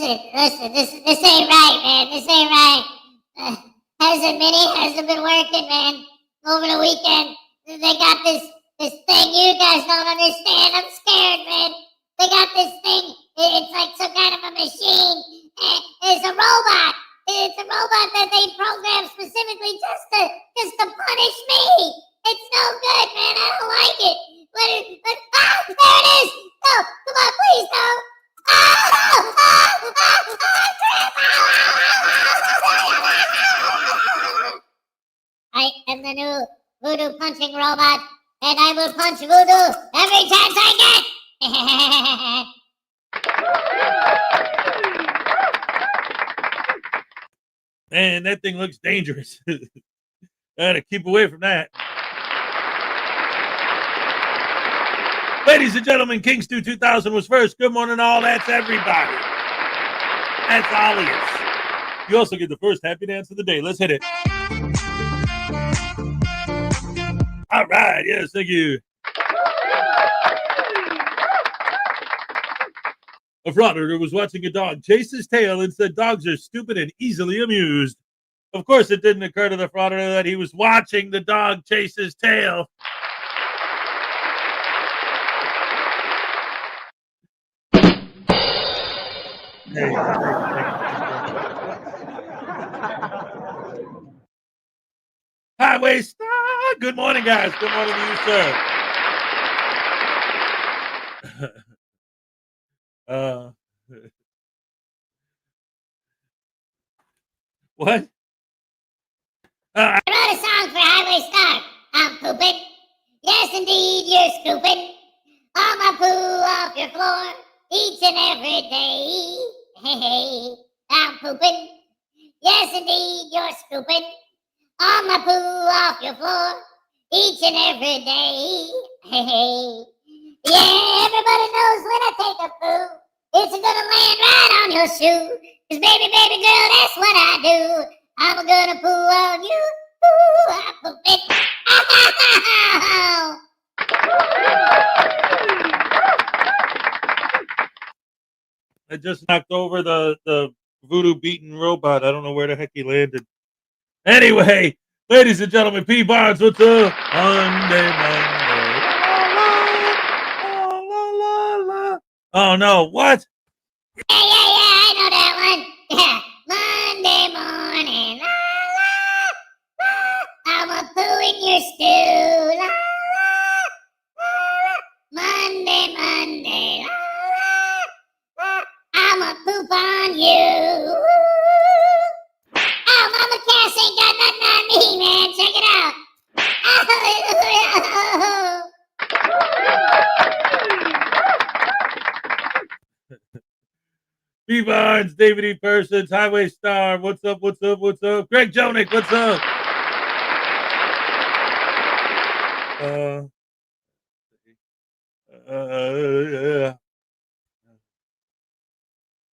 Listen, this ain't right, man. This ain't right. Hasn't been working, man. Over the weekend, they got this thing you guys don't understand. I'm scared, man. They got this thing. It's like some kind of a machine. It's a robot. It's a robot that they programmed specifically just to punish me. It's no good, man. I don't like it. There it is. No, come on, please, no. I am the new voodoo punching robot, and I will punch voodoo every chance I get. Man, that thing looks dangerous. I gotta keep away from that. Ladies and gentlemen, King Stew 2000 was first. Good morning, all. That's everybody. That's Alias. You also get the first happy dance of the day. Let's hit it. All right. Yes, thank you. A frauditor was watching a dog chase his tail and said dogs are stupid and easily amused. Of course, it didn't occur to the frauditor that he was watching the dog chase his tail. Highway Star. Good morning, guys. Good morning to you, sir. What? I wrote a song for Highway Star. I'm pooping. Yes, indeed, you're scooping. All my poo off your floor each and every day. Hey, I'm pooping. Yes, indeed, you're scooping. All my poo off your floor each and every day. Hey, yeah, everybody knows when I take a poo, it's gonna land right on your shoe. 'Cause baby girl, that's what I do. I'm gonna poo on you. Ooh, I poop it. I just knocked over the voodoo beaten robot. I don't know where the heck he landed. Anyway, ladies and gentlemen, P. Barnes, what's up? Monday. Oh no, what? Yeah, I know that one. Yeah, Monday morning, la la la. I'm a poo in your stew, la la la. Monday, la la. I'm a poop on you. Oh, Mama Cass ain't got nothing on me, man. Check it out. P. Barnes, David E. Persons, Highway Star, what's up? Greg Jonick, what's up?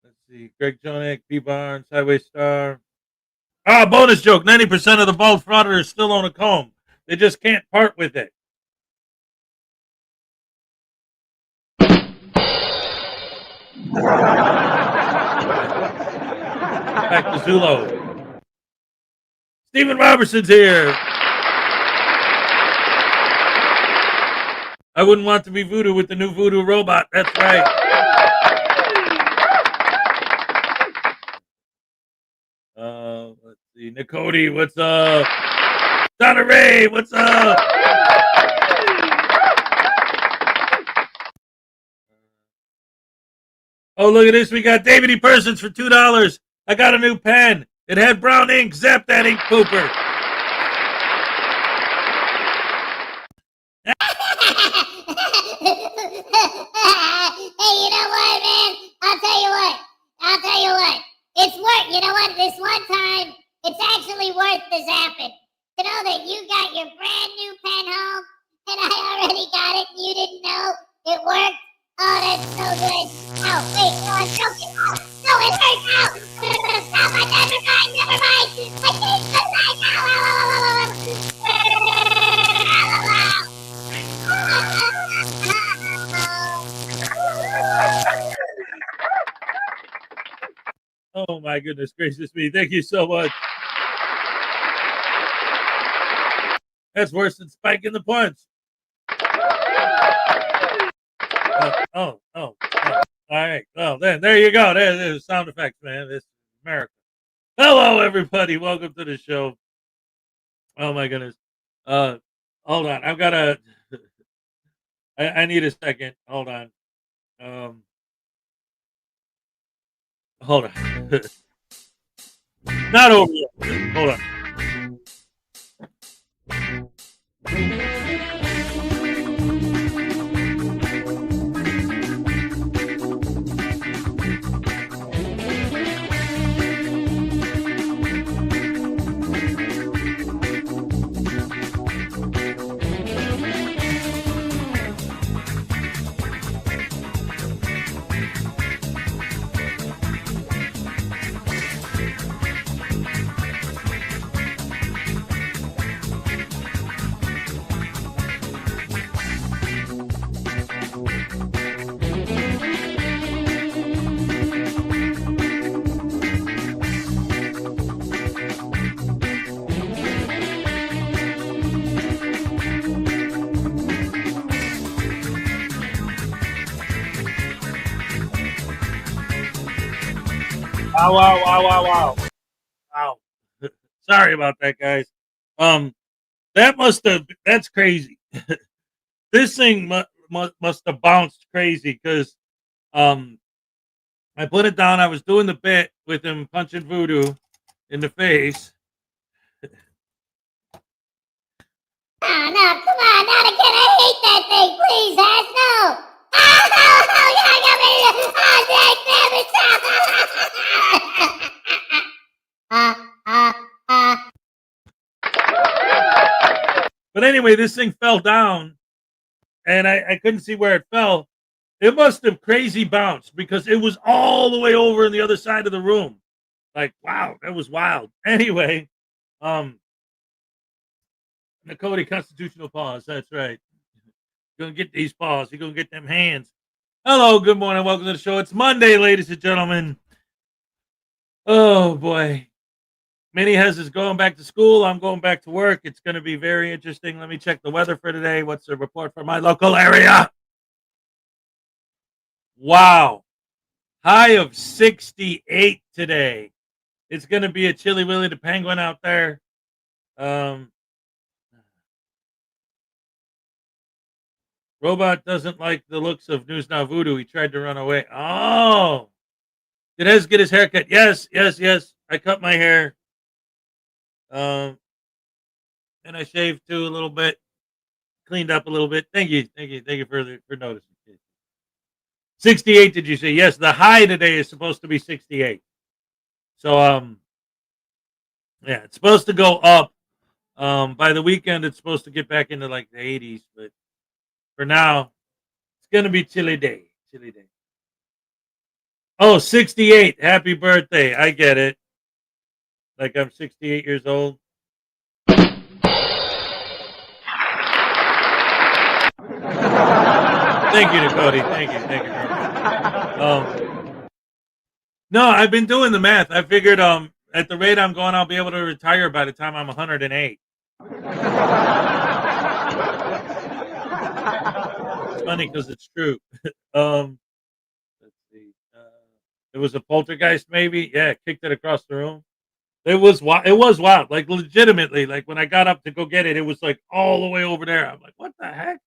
Let's see, Greg Jonick, P. Barnes, Highway Star. Bonus joke, 90% of the bald frauditors still own a comb. They just can't part with it. Back to Zulo. Stephen Robertson's here. I wouldn't want to be voodoo with the new voodoo robot. That's right. Let's see. Nicody, what's up? Donna Ray, what's up? Oh, look at this. We got David E. Persons for $2. I got a new pen. It had brown ink. Zap that ink pooper. Hey, you know what, man? I'll tell you what. It's worth, you know what? This one time, it's actually worth the zapping. To know that you got your brand new pen home, and I already got it, and you didn't know it worked. Oh, that's so good. Oh, wait, no, I'm joking. Oh, no, it hurts. Oh, stop. Never mind. I changed my mind. Oh my goodness gracious me! Thank you so much. That's worse than spiking the punch. Oh. All right. Well, then there you go. There's sound effects, man. This is America. Hello, everybody. Welcome to the show. Oh my goodness. Uh, hold on. I've got to. I need a second. Hold on. Hold on. Not over yet. Hold on. Wow. Wow. Sorry about that, guys. That's crazy. This thing must have bounced crazy because I put it down. I was doing the bit with him punching Voodoo in the face. Oh, no, come on, not again. I hate that thing. Please, Has, no. But anyway, this thing fell down, and I couldn't see where it fell. It must have crazy bounced because it was all the way over on the other side of the room. Like, wow, that was wild. Anyway, Nakoti constitutional pause. That's right. You're gonna get these paws. You're gonna get them hands. Hello, good morning. Welcome to the show. It's Monday, ladies and gentlemen. Oh boy. Minnie is going back to school. I'm going back to work. It's going to be very interesting. Let me check the weather for today. What's the report for my local area? Wow. High of 68 today. It's going to be a chilly Willy the Penguin out there. Robot doesn't like the looks of News Now Voodoo. He tried to run away. Oh. Did Hez get his haircut? Yes. I cut my hair. And I shaved too a little bit. Cleaned up a little bit. Thank you for noticing. 68, did you say? Yes, the high today is supposed to be 68. So yeah, it's supposed to go up. By the weekend it's supposed to get back into like the 80s, but for now it's gonna be chilly day. Oh, 68. Happy birthday. I get it. Like I'm 68 years old. Thank you, Dakota. Thank you very much. No, I've been doing the math. I figured at the rate I'm going, I'll be able to retire by the time I'm 108. It's funny because it's true. Let's see. It was a poltergeist, maybe. Yeah, kicked it across the room. It was wild. Like legitimately. Like when I got up to go get it, it was like all the way over there. I'm like, what the heck?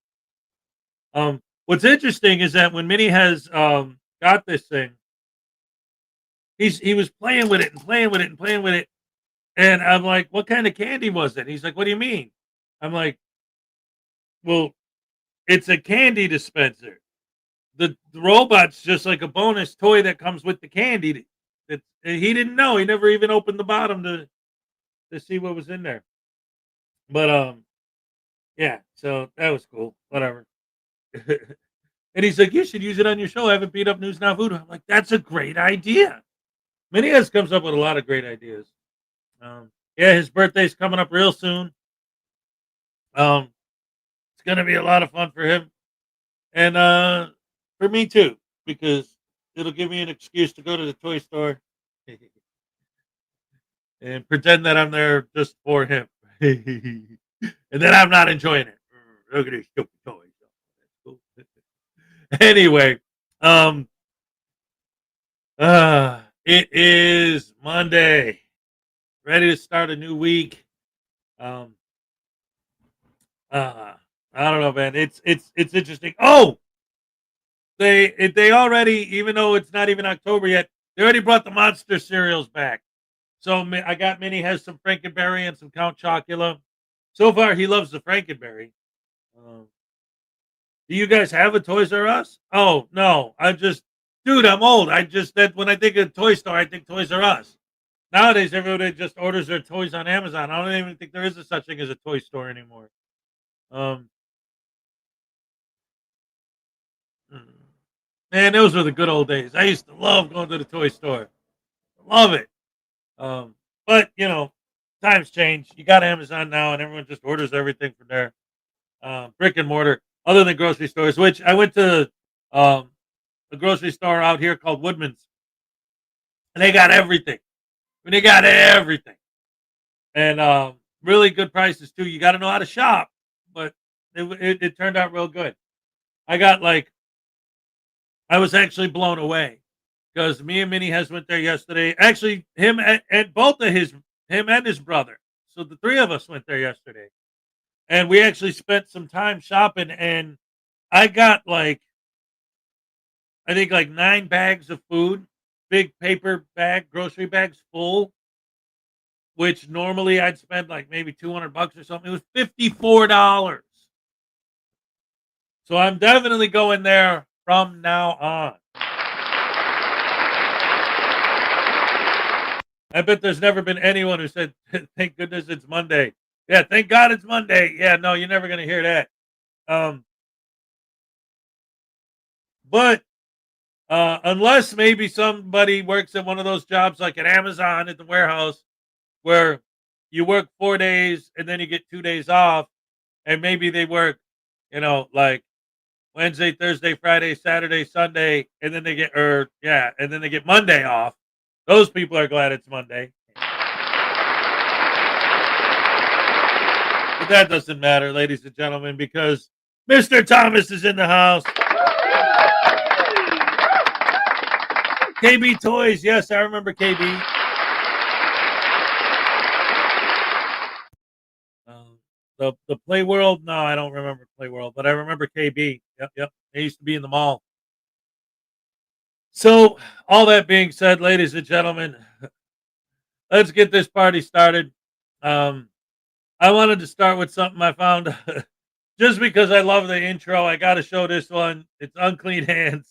What's interesting is that when Minnie has got this thing, he was playing with it, and I'm like, what kind of candy was it? He's like, what do you mean? I'm like, well, it's a candy dispenser. The robot's just like a bonus toy that comes with the candy. He didn't know. He never even opened the bottom to see what was in there. But yeah. So that was cool. Whatever. And he's like, you should use it on your show. I haven't beat up News Now Voodoo. I'm like, that's a great idea. Minias comes up with a lot of great ideas. Yeah, his birthday's coming up real soon. It's gonna be a lot of fun for him, and for me too, because it'll give me an excuse to go to the toy store and pretend that I'm there just for him. And then I'm not enjoying it. Look at these stupid toys. Anyway, um, it is Monday. Ready to start a new week. Um, I don't know, man. It's interesting. Oh, they already, even though it's not even October yet, they already brought the monster cereals back. So I got Minnie has some Frankenberry and some Count Chocula. So far, he loves the Frankenberry. Do you guys have a Toys R Us? Oh no, dude, I'm old. That when I think of toy store, I think Toys R Us. Nowadays, everybody just orders their toys on Amazon. I don't even think there is a such thing as a toy store anymore. Um, Man, those were the good old days. I used to love going to the toy store. Love it. Um, but times change. You got Amazon now, and everyone just orders everything from there. Brick and mortar, other than grocery stores. Which I went to a grocery store out here called Woodman's, and they got everything. They got everything, and really good prices too. You got to know how to shop, but it turned out real good. I was actually blown away because me and Minnie has went there yesterday. Actually, him and both of him and his brother. So the three of us went there yesterday, and we actually spent some time shopping. And I got I think 9 bags of food, big paper bag, grocery bags full, which normally I'd spend maybe $200 or something. It was $54. So I'm definitely going there from now on. I bet there's never been anyone who said, thank goodness it's Monday. Yeah, thank God it's Monday. Yeah, no, you're never going to hear that. But unless maybe somebody works at one of those jobs like at Amazon at the warehouse where you work 4 days and then you get 2 days off, and maybe they work, Wednesday, Thursday, Friday, Saturday, Sunday, and then they get Monday off. Those people are glad it's Monday. But that doesn't matter, ladies and gentlemen, because Mr. Thomas is in the house. KB Toys. Yes, I remember KB. The Play World. No, I don't remember Play World, but I remember KB. Yep. They used to be in the mall. So, all that being said, ladies and gentlemen, let's get this party started. I wanted to start with something I found just because I love the intro. I got to show this one. It's Unclean Hands.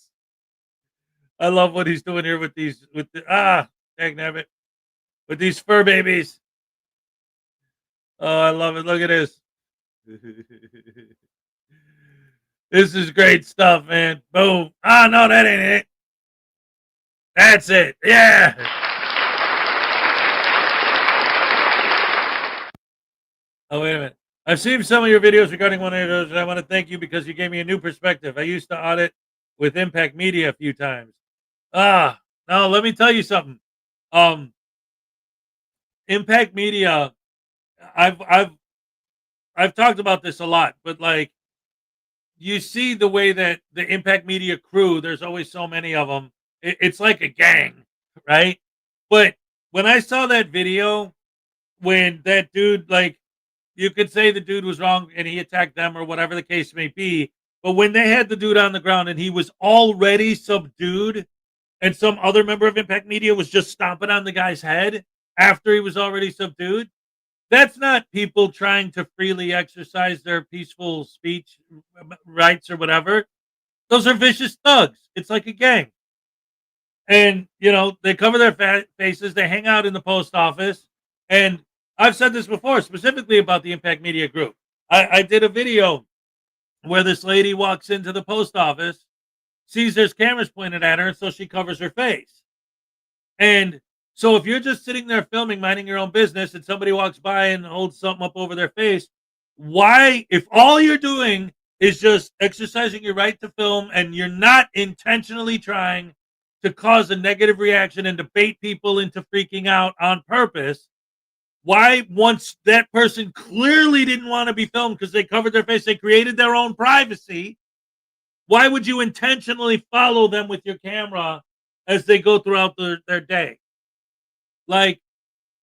I love what he's doing here with these, dang nabbit, with these fur babies. Oh, I love it. Look at this. This is great stuff, man. Boom. Ah, no, that ain't it. That's it. Yeah. Oh, wait a minute. I've seen some of your videos regarding one of those, and I want to thank you because you gave me a new perspective. I used to audit with Impact Media a few times. Now let me tell you something. Impact Media, I've talked about this a lot, but you see the way that the Impact Media crew, there's always so many of them. It's like a gang, right? But when I saw that video, when that dude, you could say the dude was wrong and he attacked them or whatever the case may be. But when they had the dude on the ground and he was already subdued, and some other member of Impact Media was just stomping on the guy's head after he was already subdued, that's not people trying to freely exercise their peaceful speech rights or whatever. Those are vicious thugs. It's like a gang. And, they cover their faces. They hang out in the post office. And I've said this before, specifically about the Impact Media Group. I did a video where this lady walks into the post office, sees there's cameras pointed at her, so she covers her face. And so if you're just sitting there filming, minding your own business, and somebody walks by and holds something up over their face, why, if all you're doing is just exercising your right to film and you're not intentionally trying to cause a negative reaction and to bait people into freaking out on purpose, why, once that person clearly didn't want to be filmed because they covered their face, they created their own privacy, why would you intentionally follow them with your camera as they go throughout their day? Like,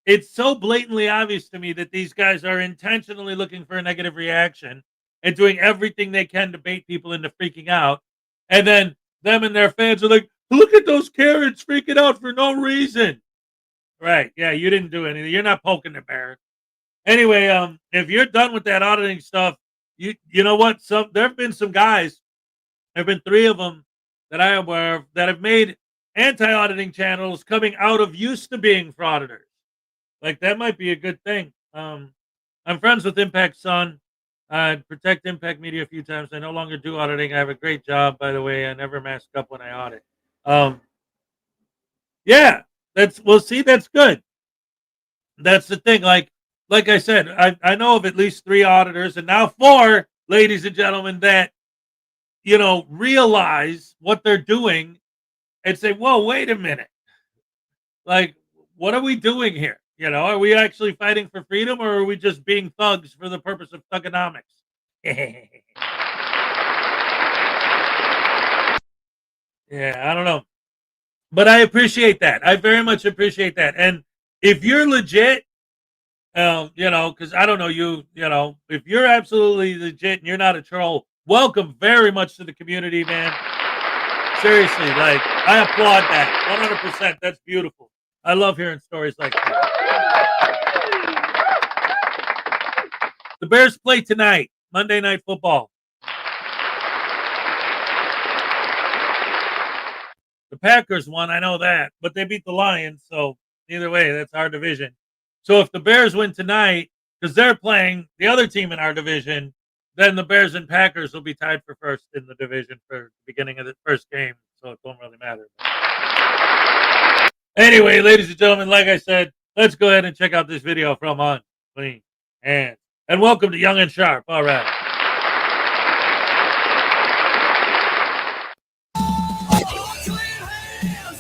it's so blatantly obvious to me that these guys are intentionally looking for a negative reaction and doing everything they can to bait people into freaking out. And then them and their fans are like, look at those Karens freaking out for no reason. Right. Yeah, you didn't do anything. You're not poking the bear. Anyway, if you're done with that auditing stuff, you know what? There have been some guys, there have been 3 of them that I am aware of that have made anti-auditing channels coming out of used to being frauditors. Like, that might be a good thing. I'm friends with Impact's son. I protect Impact Media a few times. I no longer do auditing. I have a great job, by the way. I never mask up when I audit. Yeah, that's good. That's the thing. Like I said, I know of at least 3 auditors, and now 4, ladies and gentlemen, that realize what they're doing and say, "Whoa, wait a minute! Like, what are we doing here? Are we actually fighting for freedom, or are we just being thugs for the purpose of thugonomics?" Yeah, I don't know. But I appreciate that. I very much appreciate that. And if you're legit, because I don't know if you're absolutely legit and you're not a troll, welcome very much to the community, man. Seriously, like, I applaud that 100%. That's beautiful. I love hearing stories like that. The Bears play tonight, Monday Night Football. The Packers won, I know that, but they beat the Lions, so either way, that's our division. So if the Bears win tonight, because they're playing the other team in our division, then the Bears and Packers will be tied for first in the division for the beginning of the first game, so it don't really matter. Anyway, ladies and gentlemen, like I said, let's go ahead and check out this video from Unclean Hands. And welcome to Young and Sharp. All right.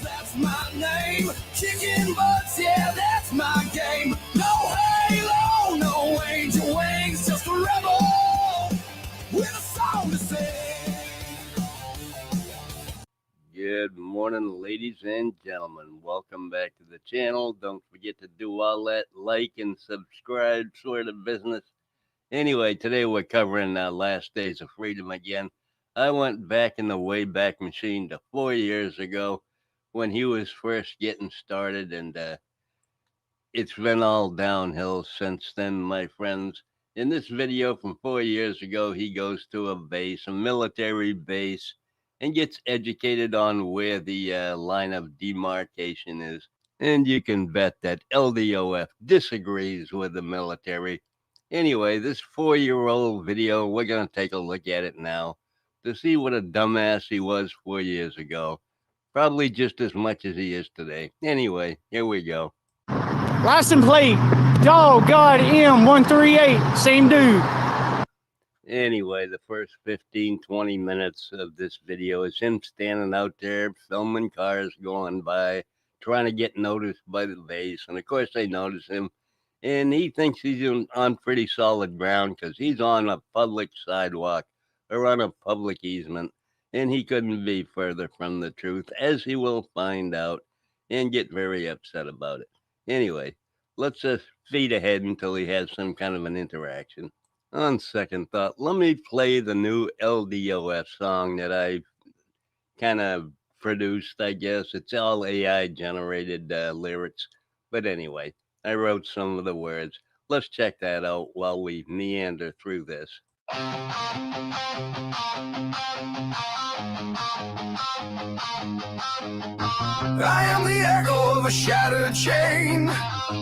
That's my name. Kicking butts, yeah, that's my game. No halo, no angel wings, just a rebel with a song to sing. Good morning, ladies and gentlemen. Welcome back to the channel. Don't forget to do all that like and subscribe sort of business. Anyway, today we're covering Last Days of Freedom again. I went back in the Wayback Machine to 4 years ago when he was first getting started, and it's been all downhill since then, my friends. In this video from 4 years ago, he goes to a military base, and gets educated on where the line of demarcation is. And you can bet that LDOF disagrees with the military. Anyway, this 4-year-old video, we're going to take a look at it now to see what a dumbass he was 4 years ago. Probably just as much as he is today. Anyway, here we go. License plate, Dog God M138, same dude. Anyway, the first 15-20 minutes of this video is him standing out there filming cars going by, trying to get noticed by the base. And of course they notice him, and he thinks he's on pretty solid ground because he's on a public sidewalk or on a public easement, and he couldn't be further from the truth, as he will find out and get very upset about it. Anyway, let's just feed ahead until he has some kind of an interaction. On second thought, let me play the new LDOF song that I kind of produced, I guess. It's all AI generated lyrics. But anyway, I wrote some of the words. Let's check that out while we meander through this. I am the echo of a shattered chain,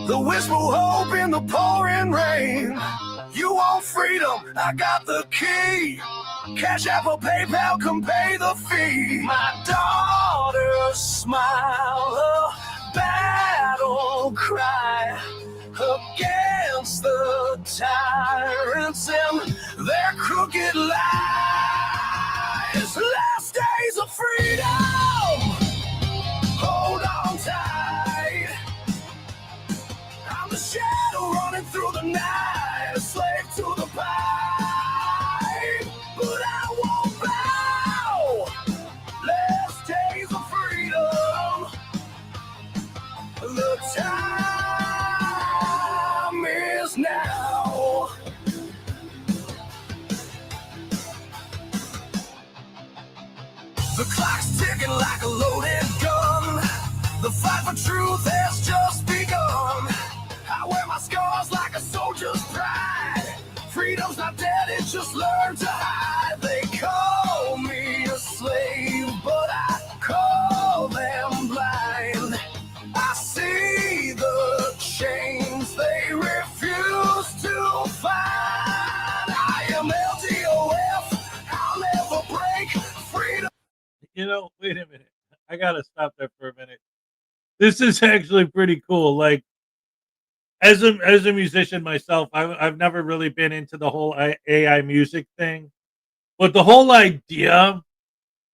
the wistful hope in the pouring rain. You want freedom, I got the key. Cash App or PayPal, come pay the fee. My daughter's smile, a battle cry against the tyrants and their crooked lies. Last days of freedom. cracking like a loaded gun. The fight for truth has just begun. I wear my scars like a soldier's pride. Freedom's not dead, it just learned to hide. They call me a slave, but I call them blind. I see the chains they refuse to find. I am LTOF, I'll never break freedom. You know, wait a minute. I gotta stop there for a minute. This is actually pretty cool. Like, as a musician myself, I've never really been into the whole AI music thing, but the whole idea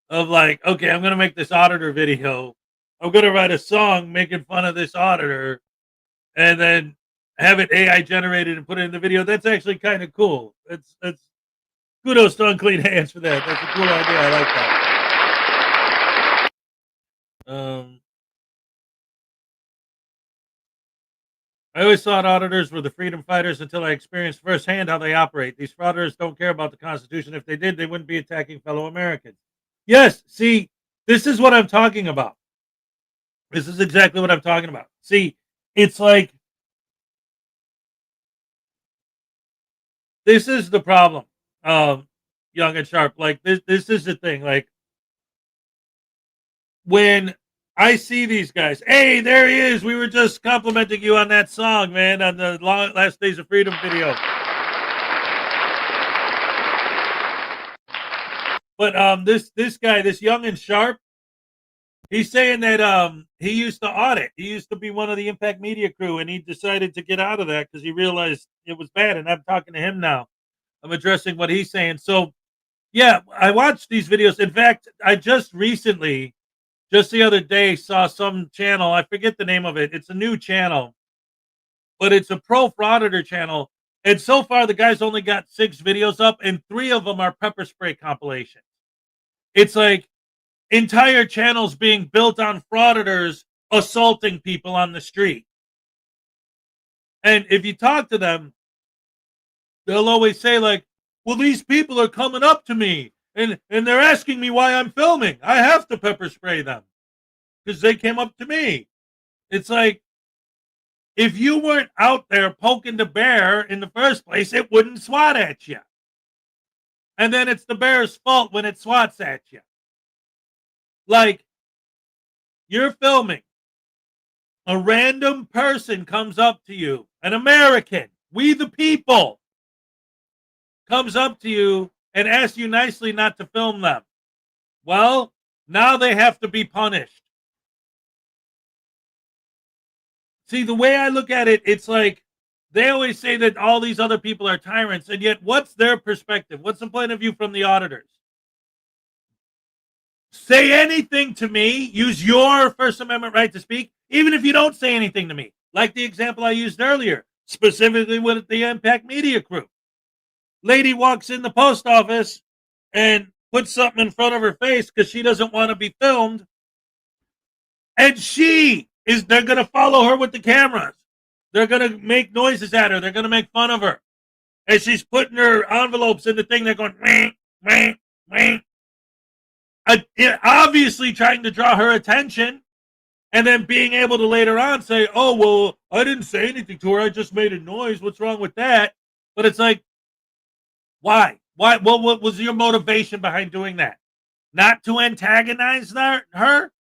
of like, okay, I'm gonna make this auditor video. I'm gonna write a song making fun of this auditor, and then have it AI generated and put it in the video. That's actually kind of cool. It's kudos to Unclean Hands for that. That's a cool idea. I like that. I always thought auditors were the freedom fighters until I experienced firsthand how they operate. These frauditors don't care about the Constitution. If they did, they wouldn't be attacking fellow Americans. Yes, see, this is what I'm talking about. This is exactly what I'm talking about. See, it's like, this is the problem, young and sharp. Like, this is the thing. Like, when I see these guys, hey, there he is. We were just complimenting you on that song, man, on the Last Days of Freedom video. But this guy, this young and sharp, he's saying that he used to audit. He used to be one of the Impact Media crew, and he decided to get out of that because he realized it was bad. And I'm talking to him now. I'm addressing what he's saying. So, yeah, I watched these videos. In fact, I just recently, just the other day, saw some channel. I forget the name of it. It's a new channel, but it's a pro frauditor channel. And so far, the guy's only got 6 videos up, and 3 of them are pepper spray compilations. It's like entire channels being built on frauditors assaulting people on the street. And if you talk to them, they'll always say, like, well, these people are coming up to me and they're asking me why I'm filming. I have to pepper spray them because they came up to me. It's like, if you weren't out there poking the bear in the first place, it wouldn't swat at you. And then it's the bear's fault when it swats at you. Like, you're filming. A random person comes up to you, an American, we the people, comes up to you and asks you nicely not to film them. Well, now they have to be punished. See, the way I look at it, it's like they always say that all these other people are tyrants, and yet what's their perspective? What's the point of view from the auditors? Say anything to me, use your First Amendment right to speak, even if you don't say anything to me. Like the example I used earlier, specifically with the Impact Media crew. Lady walks in the post office and puts something in front of her face because she doesn't want to be filmed. And they're going to follow her with the cameras. They're going to make noises at her. They're going to make fun of her. And she's putting her envelopes in the thing. They're going, meh, meh, meh. Obviously trying to draw her attention, and then being able to later on say, oh, well, I didn't say anything to her. I just made a noise. What's wrong with that? But it's like, why? What was your motivation behind doing that? Not to antagonize her?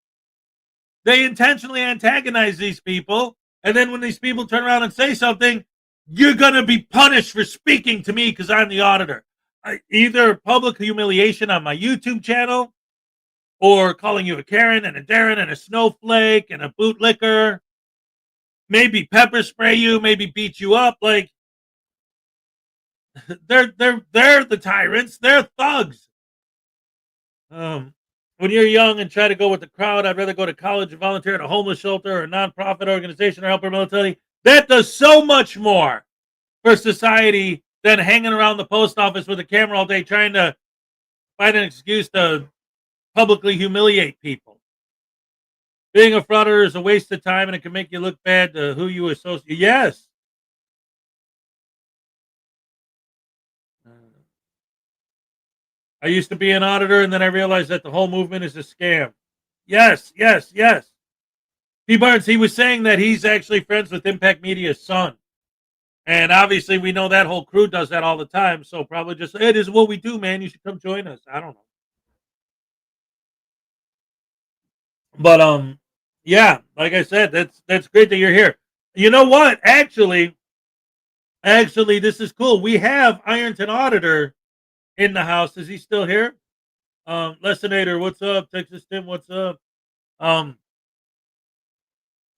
They intentionally antagonize these people, and then when these people turn around and say something, you're going to be punished for speaking to me because I'm the auditor. Either public humiliation on my YouTube channel, or calling you a Karen and a Darren and a snowflake and a bootlicker, maybe pepper spray you, maybe beat you up. Like, they're the tyrants. They're thugs. When you're young and try to go with the crowd, I'd rather go to college and volunteer at a homeless shelter or a nonprofit organization or help our military. That does so much more for society than hanging around the post office with a camera all day trying to find an excuse to publicly humiliate people. Being a frauditor is a waste of time, and it can make you look bad to who you associate. Yes. I used to be an auditor, and then I realized that the whole movement is a scam. Yes, yes, yes. P. Barnes, he was saying that he's actually friends with Impact Media's son. And obviously, we know that whole crew does that all the time. So probably just, hey, this is what we do, man. You should come join us. I don't know. But yeah, like I said, that's great that you're here. You know what? Actually, this is cool. We have Ironton Auditor in the house. Is he still here? Lessinator, what's up? Texas Tim, what's up? Um,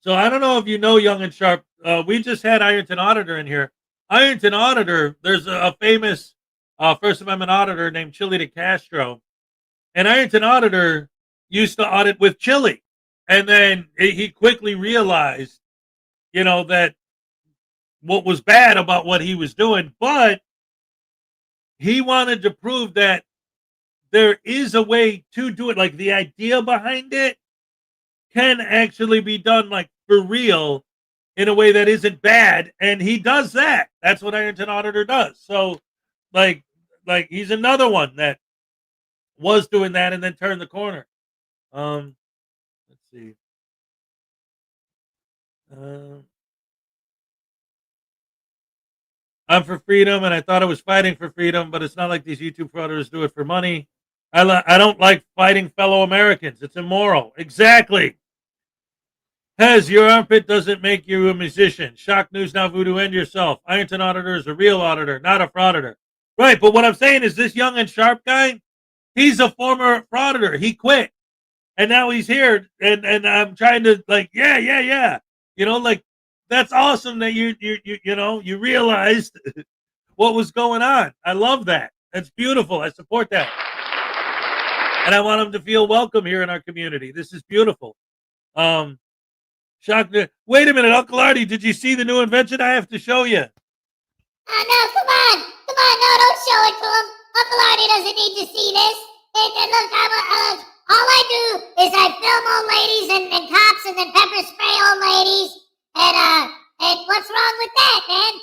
so I don't know if you know Young and Sharp. We just had Ironton Auditor in here. Ironton Auditor, there's a famous First Amendment auditor named Chili de Castro. And Ironton Auditor used to audit with Chili. And then he quickly realized, that what was bad about what he was doing, but he wanted to prove that there is a way to do it. Like the idea behind it can actually be done like for real in a way that isn't bad. And he does that. That's what Ironton Auditor does. So like he's another one that was doing that and then turned the corner. Let's see. I'm for freedom, and I thought I was fighting for freedom, but it's not like these YouTube frauditors do it for money. I don't like fighting fellow Americans. It's immoral. Exactly. Hez, your armpit doesn't make you a musician. Shock News Now Voodoo, end yourself. Ironton Auditor is a real auditor, not a frauditor. Right, but what I'm saying is this Young and Sharp guy, he's a former frauditor. He quit. And now he's here, and I'm trying to yeah. That's awesome that you realized what was going on. I love that. That's beautiful. I support that. And I want him to feel welcome here in our community. This is beautiful. Shock. Wait a minute, Uncle Artie, did you see the new invention? I have to show you. No, come on, no, don't show it to him. Uncle Artie doesn't need to see this. Look, all I do is I film old ladies and cops and then pepper spray old ladies. And what's wrong with that, man?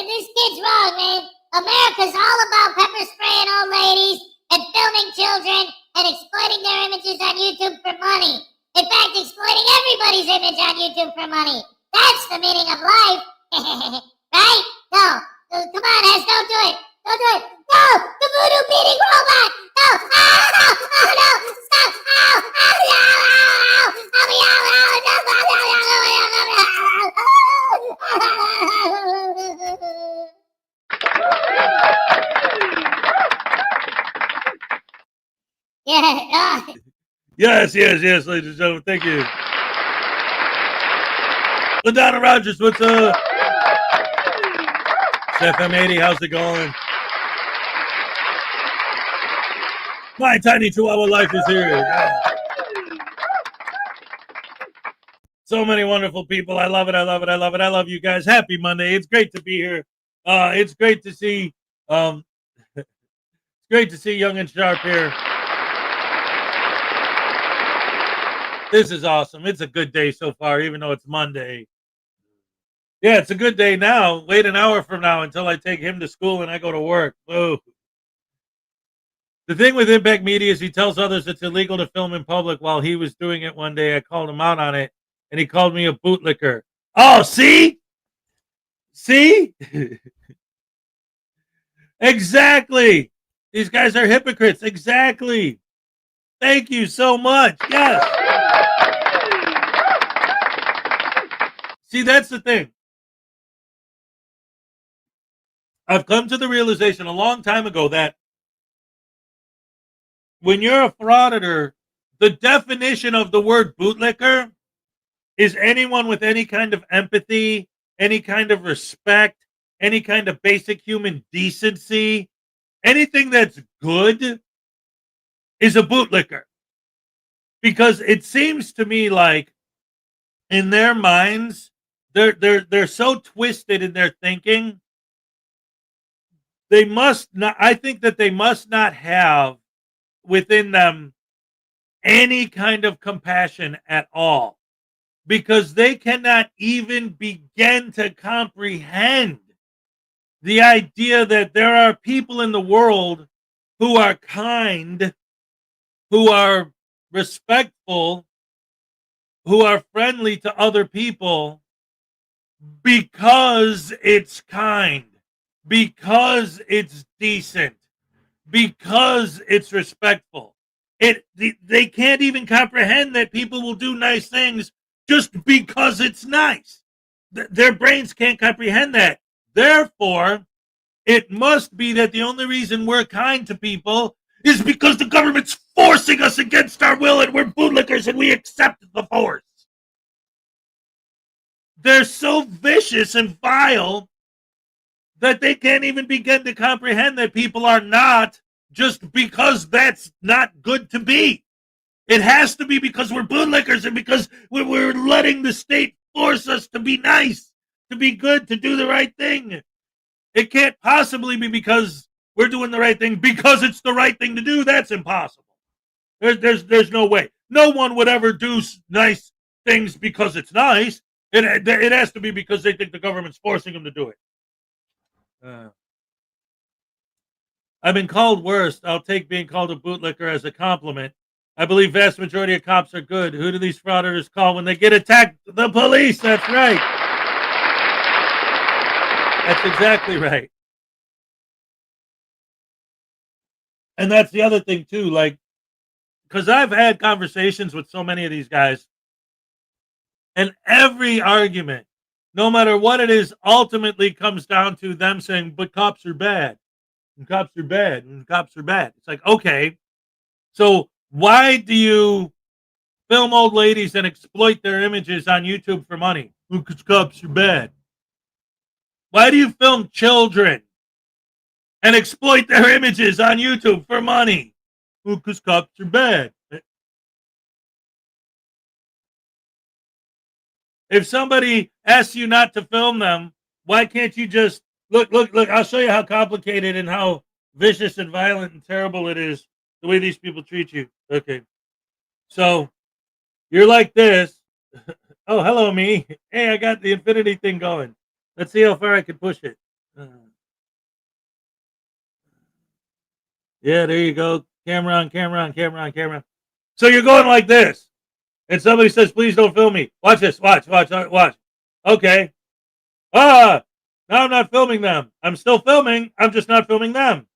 This kid's wrong, man. America's all about pepper spraying old ladies and filming children and exploiting their images on YouTube for money. In fact, exploiting everybody's image on YouTube for money. That's the meaning of life. Right? No. Come on, Hez, don't do it. Don't do it. No! The voodoo beating robot! No! Oh, no! Oh, no! Stop! Ow! Ow! Ow! Ow! Help me out! Yeah. Yes, ladies and gentlemen. Thank you. LaDonna Rogers, what's up? FM80, how's it going? My tiny Chihuahua life is here. Yeah. So many wonderful people. I love it. I love you guys. Happy Monday. It's great to be here. It's great to see it's great to see Young and Sharp here. This is awesome. It's a good day so far, even though it's Monday. Yeah, it's a good day now. Wait an hour from now until I take him to school and I go to work. Whoa. The thing with Impact Media is he tells others it's illegal to film in public. While he was doing it one day, I called him out on it, and he called me a bootlicker. Oh, see? See? Exactly. These guys are hypocrites. Exactly. Thank you so much. Yes. See, that's the thing. I've come to the realization a long time ago that when you're a frauditor, the definition of the word bootlicker is anyone with any kind of empathy, any kind of respect, any kind of basic human decency, anything that's good is a bootlicker. Because it seems to me like in their minds, they're so twisted in their thinking. They must not, I think that they must not have within them any kind of compassion at all, because they cannot even begin to comprehend the idea that there are people in the world who are kind, who are respectful, who are friendly to other people because it's kind, because it's decent, because it's respectful. They can't even comprehend that people will do nice things just because it's nice. Their brains can't comprehend that. Therefore, it must be that the only reason we're kind to people is because the government's forcing us against our will and we're bootlickers and we accept the force. They're so vicious and vile that they can't even begin to comprehend that people are not just because that's not good to be. It has to be because we're bootlickers and because we're letting the state force us to be nice, to be good, to do the right thing. It can't possibly be because we're doing the right thing because it's the right thing to do. That's impossible. There's no way. No one would ever do nice things because it's nice. It has to be because they think the government's forcing them to do it. I've been called worse. I'll take being called a bootlicker as a compliment. I believe vast majority of cops are good. Who do these frauditors call when they get attacked? The police. That's right. That's exactly right. And that's the other thing too, like, because I've had conversations with so many of these guys, and every argument, no matter what it is, ultimately comes down to them saying, but cops are bad, and cops are bad, and cops are bad. It's like, okay, so why do you film old ladies and exploit their images on YouTube for money? Because cops are bad. Why do you film children and exploit their images on YouTube for money? Because cops are bad. If somebody asks you not to film them, why can't you just look? I'll show you how complicated and how vicious and violent and terrible it is the way these people treat you. Okay. So you're like this. Oh, hello, me. Hey, I got the infinity thing going. Let's see how far I can push it. Yeah, there you go. Camera on, camera on, camera on, camera. So you're going like this. And somebody says, please don't film me. Watch this. Watch. Okay. Now I'm not filming them. I'm still filming. I'm just not filming them.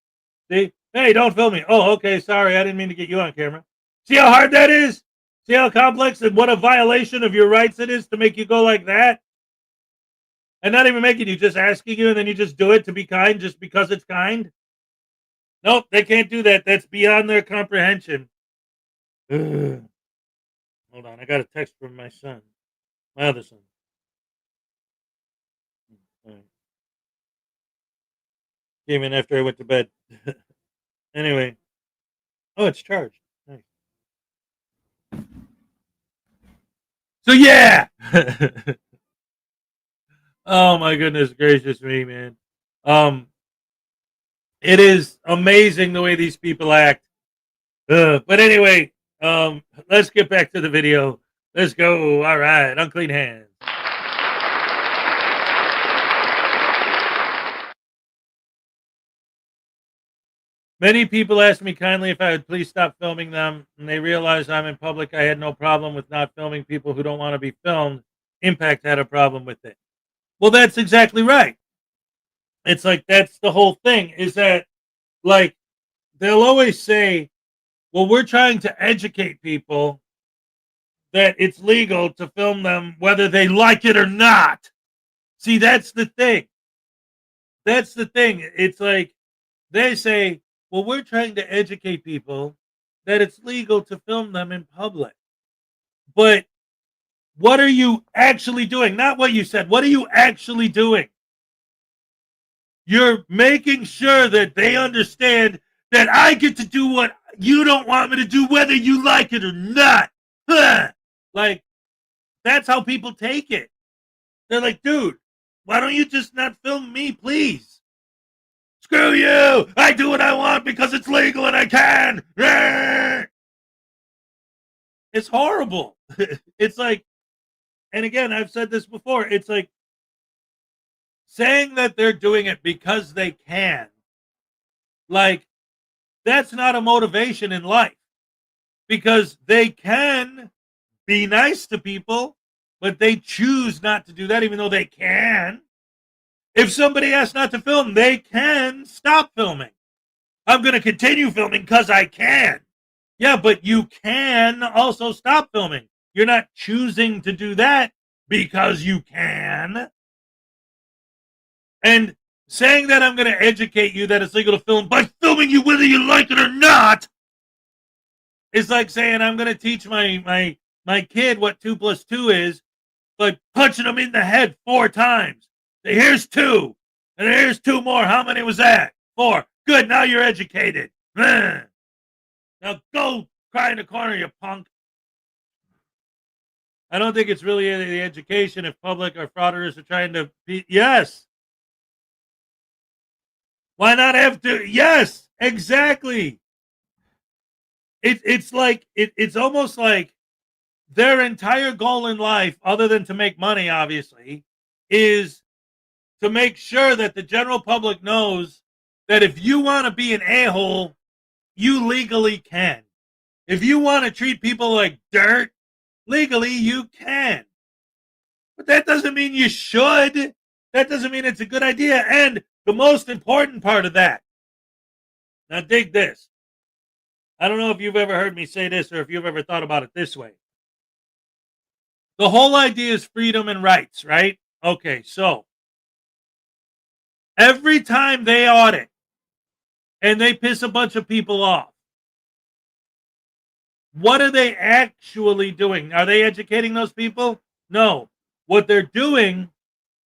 See? Hey, don't film me. Oh, okay. Sorry. I didn't mean to get you on camera. See how hard that is? See how complex and what a violation of your rights it is to make you go like that? And not even making you, just asking you, and then you just do it to be kind just because it's kind? Nope, they can't do that. That's beyond their comprehension. Ugh. Hold on. I got a text from my son. My other son. All right. Came in after I went to bed. Anyway. Oh, it's charged. Nice. So yeah. Oh my goodness gracious me, man. It is amazing the way these people act. But anyway, let's get back to the video. Let's go. All right, unclean hands. Many people asked me kindly if I would please stop filming them, and they realized I'm in public. I had no problem with not filming people who don't want to be filmed. Impact had a problem with it. Well, that's exactly right. It's like that's the whole thing, is that, like, they'll always say, well, we're trying to educate people that it's legal to film them whether they like it or not. See, that's the thing. That's the thing. It's like they say, well, we're trying to educate people that it's legal to film them in public. But what are you actually doing? Not what you said. What are you actually doing? You're making sure that they understand that I get to do what you don't want me to do, whether you like it or not. Like, that's how people take it. They're like, dude, why don't you just not film me, please? Screw you! I do what I want because it's legal and I can. It's horrible. It's like, and again, I've said this before, it's like saying that they're doing it because they can. Like, that's not a motivation in life, because they can be nice to people, but they choose not to do that, even though they can. If somebody asks not to film, they can stop filming. I'm going to continue filming because I can. Yeah, but you can also stop filming. You're not choosing to do that because you can. And saying that I'm going to educate you that it's legal to film by filming you whether you like it or not is like saying I'm going to teach my kid what 2 + 2 is by punching him in the head 4 times. Say, here's 2, and here's 2 more. How many was that? 4. Good, now you're educated. Now go cry in the corner, you punk. I don't think it's really the education if public or frauditors are trying to be. Yes. Why not have to? Yes, exactly. It's like it's almost like their entire goal in life, other than to make money, obviously, is to make sure that the general public knows that if you want to be an a-hole, you legally can. If you want to treat people like dirt, legally you can. But that doesn't mean you should. That doesn't mean it's a good idea. And the most important part of that, now dig this. I don't know if you've ever heard me say this or if you've ever thought about it this way. The whole idea is freedom and rights, right? Okay, so every time they audit and they piss a bunch of people off, what are they actually doing? Are they educating those people? No. What they're doing,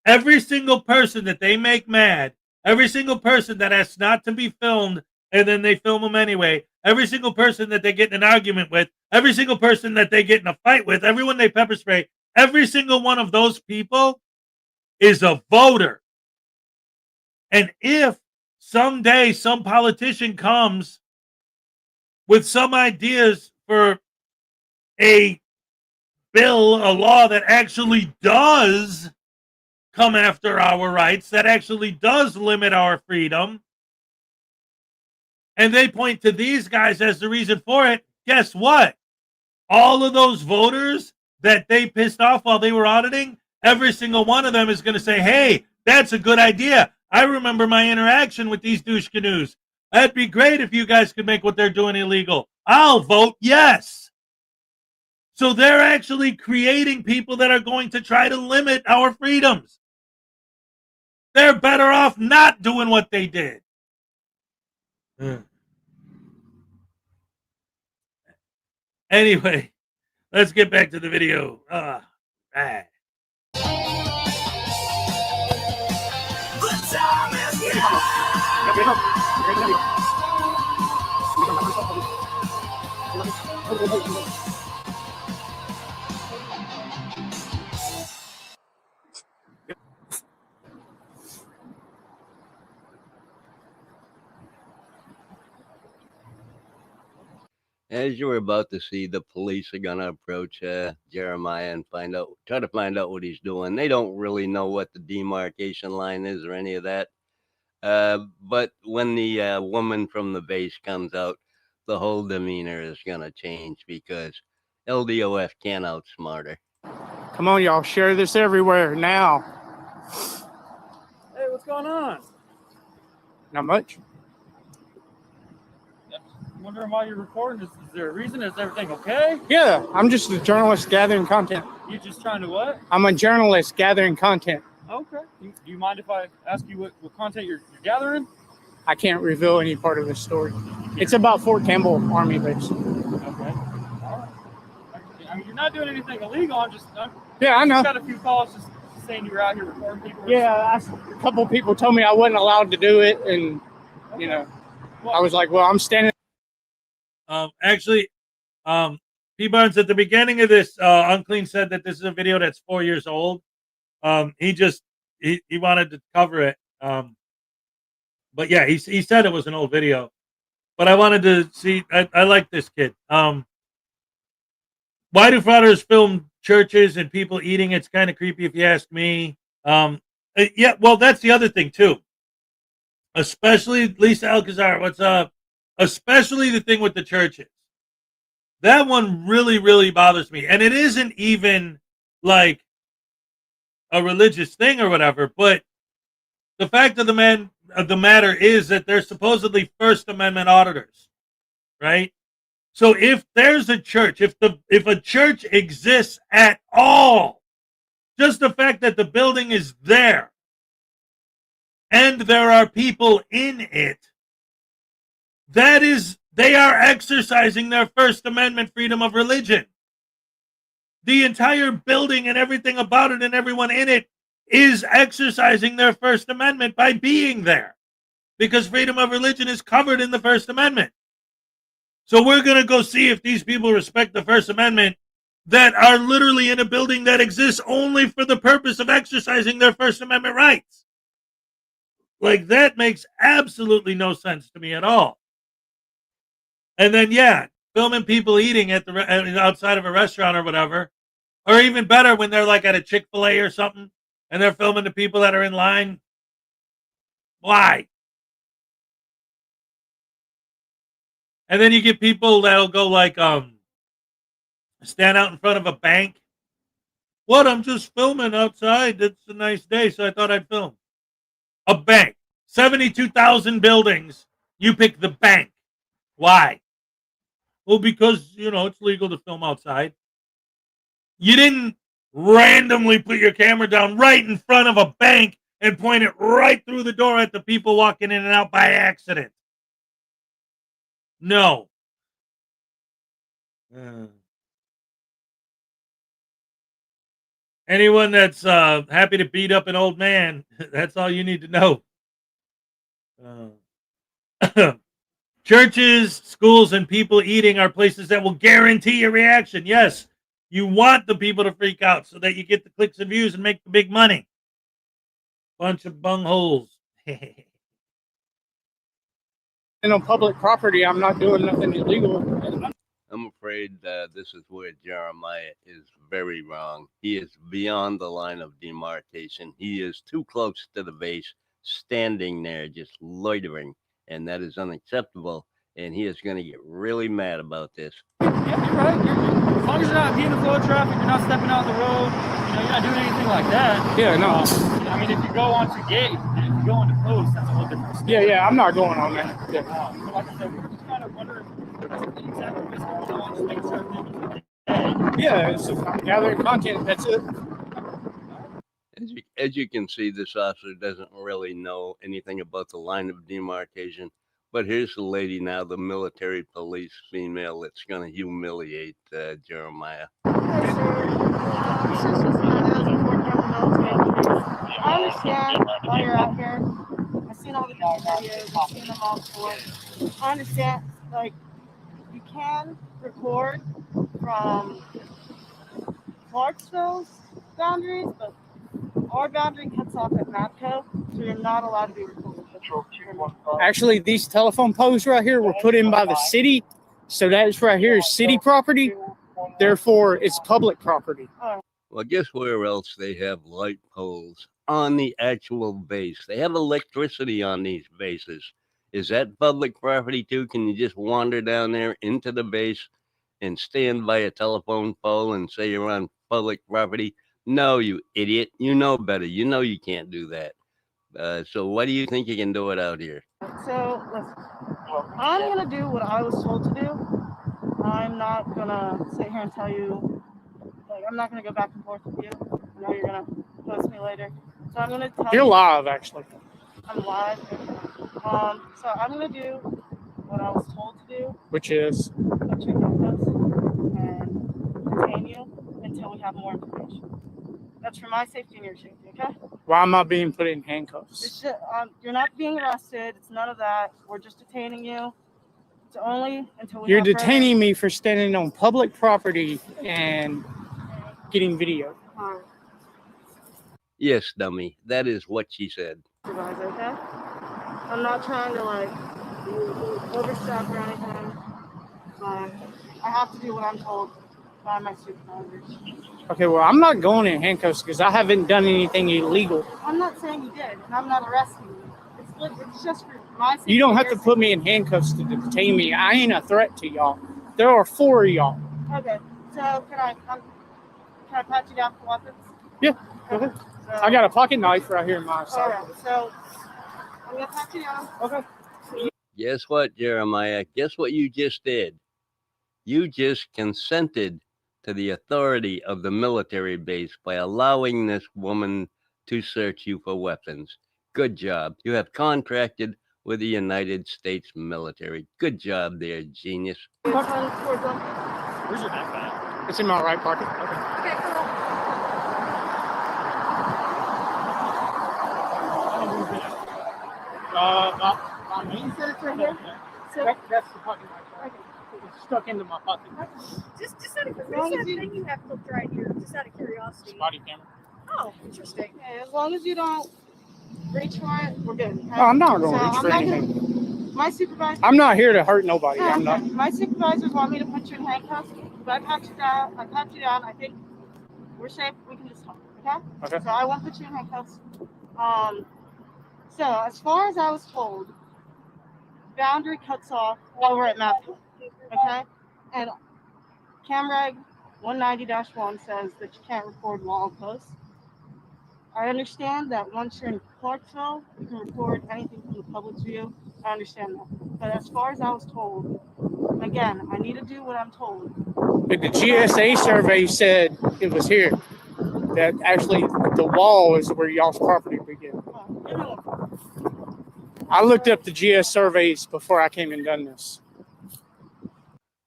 every single person that they make mad, every single person that asks not to be filmed and then they film them anyway, every single person that they get in an argument with, every single person that they get in a fight with, everyone they pepper spray, every single one of those people is a voter. And if someday some politician comes with some ideas for a bill, a law that actually does come after our rights, that actually does limit our freedom, and they point to these guys as the reason for it, guess what? All of those voters that they pissed off while they were auditing, every single one of them is going to say, hey, that's a good idea. I remember my interaction with these douche canoes. That'd be great if you guys could make what they're doing illegal. I'll vote yes. So they're actually creating people that are going to try to limit our freedoms. They're better off not doing what they did. Anyway, let's get back to the video. The time is As you were about to see, the police are gonna approach Jeremiah and try to find out what he's doing. They don't really know what the demarcation line is or any of that. But when the woman from the base comes out, the whole demeanor is gonna change because LDOF can't outsmart her. Come on, y'all, share this everywhere now. Hey, what's going on? Not much. I'm wondering why you're recording. Is there a reason? Is everything okay? Yeah, I'm just a journalist gathering content. You just trying to what? I'm a journalist gathering content. Okay. Do you mind if I ask you what content you're gathering? I can't reveal any part of this story. It's about Fort Campbell Army Base. Okay. All right. I mean, you're not doing anything illegal. Yeah, I know. Just got a few calls just saying you were out here recording people. Yeah, a couple of people told me I wasn't allowed to do it, and you know, I was like, well, I'm standing. Actually, P. Barnes, at the beginning of this, Unclean said that this is a video that's 4 years old. He wanted to cover it. But yeah, he said it was an old video. But I wanted to see. I like this kid. Why do frauditors film churches and people eating? It's kind of creepy, if you ask me. Yeah, well, that's the other thing too. Especially Lisa Alcazar. What's up? Especially the thing with the churches. That one really, really bothers me. And it isn't even like a religious thing or whatever, but the fact of the matter is that they're supposedly First Amendment auditors, right? So if there's a church, if a church exists at all, just the fact that the building is there and there are people in it, they are exercising their First Amendment freedom of religion. The entire building and everything about it and everyone in it is exercising their First Amendment by being there, because freedom of religion is covered in the First Amendment. So we're going to go see if these people respect the First Amendment that are literally in a building that exists only for the purpose of exercising their First Amendment rights. Like, that makes absolutely no sense to me at all. And then, yeah, filming people eating at the outside of a restaurant or whatever, or even better when they're like at a Chick-fil-A or something and they're filming the people that are in line. Why? And then you get people that'll go like stand out in front of a bank. What? I'm just filming outside. It's a nice day, so I thought I'd film. A bank. 72,000 buildings. You pick the bank. Why? Well, because, it's legal to film outside. You didn't randomly put your camera down right in front of a bank and point it right through the door at the people walking in and out by accident. No. Anyone that's happy to beat up an old man, that's all you need to know. Churches, schools, and people eating are places that will guarantee a reaction. Yes, you want the people to freak out so that you get the clicks and views and make the big money. Bunch of bungholes. And on public property, I'm not doing nothing illegal. I'm afraid this is where Jeremiah is very wrong. He is beyond the line of demarcation. He is too close to the base, standing there just loitering, and that is unacceptable. And he is going to get really mad about this. Yeah, you're right. As long as you're not being the flow of traffic, you're not stepping out the road, you're not doing anything like that. Yeah, no. I mean, if you go onto gate, if you go into post, that's a whole different story. Yeah, I'm not going on that. Yeah. So like I said, we're just kind of wondering exactly what's going on, just make sure things. Yeah, it's gathering content. That's it. As you can see, this officer doesn't really know anything about the line of demarcation. But here's the lady now, the military police female that's going to humiliate Jeremiah. I understand why you're out here. I've seen all the videos. I've seen them all before. I understand, like, you can record from Clarksville's boundaries, but our boundary cuts off at Matco, so you're not allowed to be recorded. Actually, these telephone poles right here were put in by the city, so that right here is city property. Therefore, it's public property. Well, guess where else they have light poles? On the actual base. They have electricity on these bases. Is that public property too? Can you just wander down there into the base and stand by a telephone pole and say you're on public property? No, you idiot. You know better. You know you can't do that. So why do you think you can do it out here? So, listen, I'm going to do what I was told to do. I'm not going to sit here and tell you, like, I'm not going to go back and forth with you. I know you're going to post me later. So I'm going to tell you. You're live, actually. I'm live. So I'm going to do what I was told to do. Which is? Put you in handcuffs and detain you until we have more information. That's for my safety and your safety, okay? Why am I being put in handcuffs? It's just, you're not being arrested. It's none of that. We're just detaining you. It's only until we You're have detaining me for standing on public property and getting video. Yes, dummy. That is what she said. Supervisor, okay? I'm not trying to, like, overstep or anything, but I have to do what I'm told by my supervisors. Okay, well, I'm not going in handcuffs because I haven't done anything illegal. I'm not saying you did, and I'm not arresting you. It's just for my safety. You don't have to put me in handcuffs to detain me. I ain't a threat to y'all. There are 4 of y'all. Okay. So can I pat you down for weapons? Yeah. Go ahead. So, I got a pocket knife right here in my all side. right. So I'm gonna pat you down. Okay. Guess what, Jeremiah? Guess what you just did? You just consented to the authority of the military base by allowing this woman to search you for weapons. Good job. You have contracted with the United States military. Good job there, genius. Where's your backpack? It's in my right pocket. Okay, cool. My main Set it right here. So that's the pocket knife. okay. It's stuck into my pocket. Just out of As long as curiosity, you- thing you have flipped right here. Just out of curiosity. Body camera. Oh, interesting. Okay, as long as you don't reach for it, we're good. Okay? No, I'm not going to So reach I'm for not anything. My supervisor. I'm not here to hurt nobody. I'm not. My supervisors want me to put you in handcuffs, but I pat you down. I think we're safe. We can just talk. Okay? Okay. So I won't put you in handcuffs. So as far as I was told, boundary cuts off over at Matthew. Okay? And CamReg 190-1 says that you can't record long posts. I understand that once you're in Clarksville, you can record anything from the public's view. I understand that. But as far as I was told, again, I need to do what I'm told. But the GSA survey said it was here. That actually the wall is where y'all's property begins. I looked up the GS surveys before I came and done this.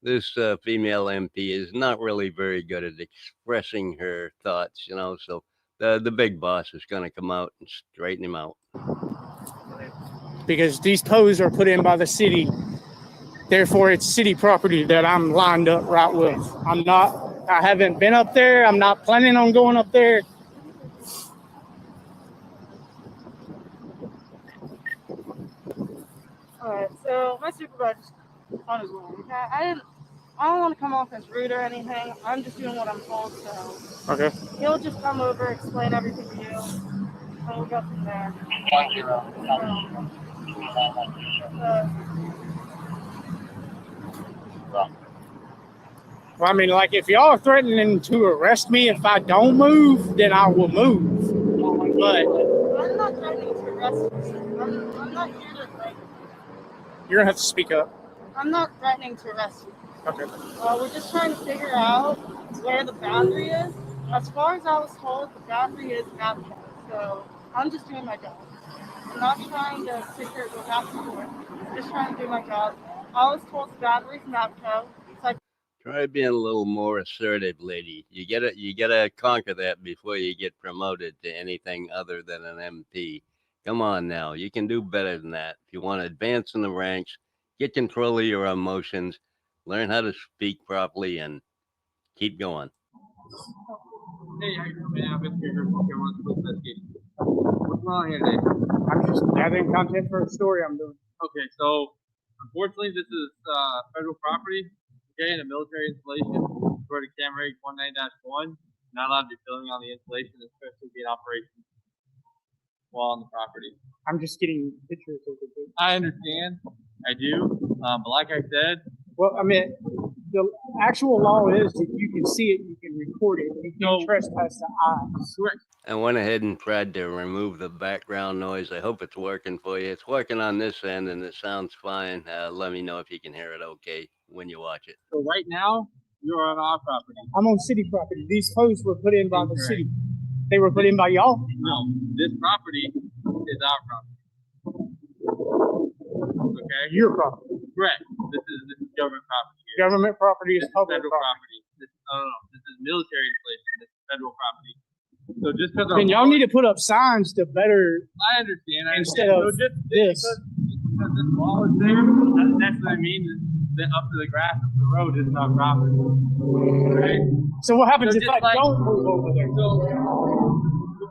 This female MP is not really very good at expressing her thoughts, you know, so the big boss is going to come out and straighten him out. Because these posts are put in by the city. Therefore, it's city property that I'm lined up right with. I haven't been up there. I'm not planning on going up there. All right, so my supervisor's on his way. Okay, I don't want to come off as rude or anything. I'm just doing what I'm told, so Okay. he'll just come over, explain everything to you, and we'll go from there. Well, I mean, like, if y'all are threatening to arrest me if I don't move, then I will move. But I'm not threatening to arrest you. I'm not here to, like, you're going to have to speak up. I'm not threatening to arrest you. Okay. We're just trying to figure out where the boundary is. As far as I was told, the boundary is Napco. So I'm just doing my job. I'm not trying to sit here and go back and forth. I'm just trying to do my job. I was told the boundary is Napco. So Try being a little more assertive, lady. You gotta conquer that before you get promoted to anything other than an MP. Come on now, you can do better than that. If you want to advance in the ranks, get control of your emotions, learn how to speak properly, and keep going. Hey, how you doing, man? I'm Mr. Group. Okay, what's going on here today? I'm just gathering content for a story I'm doing. Okay, so unfortunately, this is federal property, okay, and a military installation. For the CamReg 19-1, not allowed to be filming on the installation, especially being operation while on the property. I'm just getting pictures of it. I understand, I do, but like I said, Well, I mean, the actual law is if you can see it, you can record it. You can't trespass the eyes. correct. I went ahead and tried to remove the background noise. I hope it's working for you. It's working on this end and it sounds fine. Let me know if you can hear it okay when you watch it. So right now, you're on our property. I'm on city property. These posts were put in by the Incorrect. city. They were put in by y'all. No, this property is our property. Okay? Your property. Correct. This is government property here. Government property is This is public federal property. property. This is military installation. This is federal property. So just because Then y'all need to put up signs to better I understand. instead of just this. because this wall is there, doesn't necessarily mean that up to the grass of the road is not property. Right? So what happens So if just I like- don't move over there? So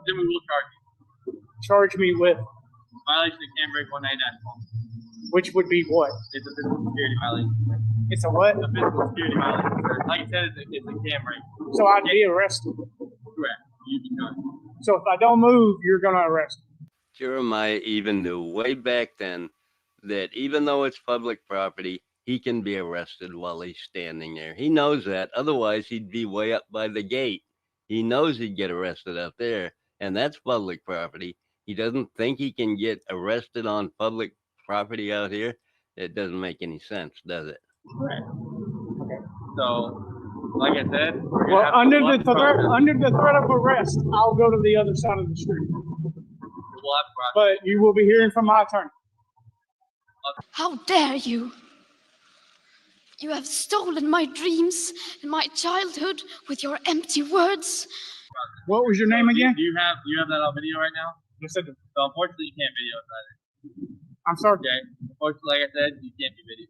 then we will charge you. Charge me with, Violation of CamReg 19-1. which would be what? It's a physical security violation. It's a what? It's a physical security violation. Like I said, it's a CamReg. So I'd be arrested. Correct. You be charged. So if I don't move, you're gonna arrest me. Jeremiah even knew way back then that even though it's public property, he can be arrested while he's standing there. He knows that. Otherwise, he'd be way up by the gate. He knows he'd get arrested up there, and that's public property. He doesn't think he can get arrested on public property out here. It doesn't make any sense, does it? Right. Okay. So, like I said, Well, under the threat of arrest, I'll go to the other side of the street. But you will be hearing from my attorney. How dare you? You have stolen my dreams and my childhood with your empty words. What was your name again? Do you have that on video right now? Yes, I do. So unfortunately, you can't video it either. I'm sorry. Okay. Unfortunately, like I said, you can't be video.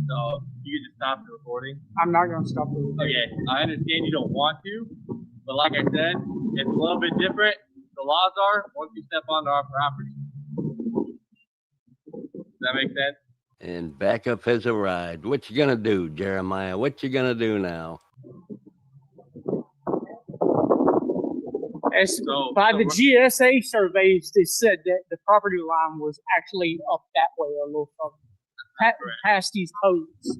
So you can just stop the recording. I'm not going to stop the recording. Okay. I understand you don't want to, but like I said, it's a little bit different. The laws are once you step onto our property. Does that make sense? And backup has arrived. What you gonna do, Jeremiah? What you gonna do now? By the GSA surveys, they said that the property line was actually up that way a little further, past these codes.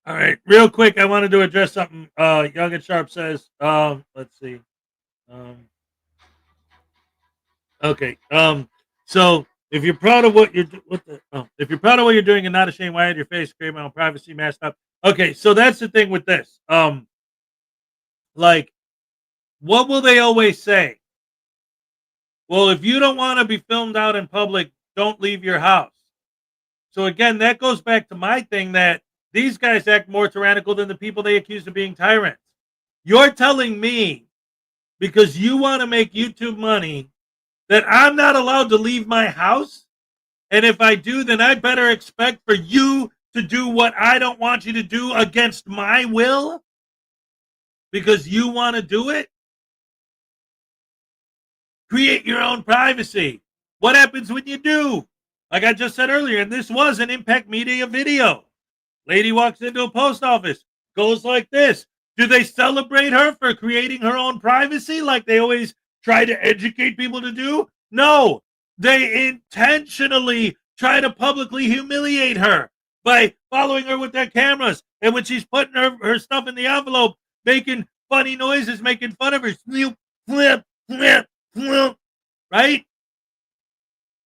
All right, real quick, I wanted to address something. Young and Sharp says, let's see. Okay. So if you're proud of what you're if you're proud of what you're doing and not ashamed, why hide your face? Create my own privacy, masked up. Okay, so that's the thing with this. Like, what will they always say? Well, if you don't want to be filmed out in public, don't leave your house. So again, that goes back to my thing that these guys act more tyrannical than the people they accuse of being tyrants. You're telling me because you want to make YouTube money that I'm not allowed to leave my house? And if I do, then I better expect for you to do what I don't want you to do against my will? Because you want to do it? Create your own privacy. What happens when you do? Like I just said earlier, and this was an Impact Media video. Lady walks into a post office, goes like this. Do they celebrate her for creating her own privacy like they always try to educate people to do? No, they intentionally try to publicly humiliate her by following her with their cameras. And when she's putting her stuff in the envelope, making funny noises, making fun of her, flip, flip, flip, flip, right?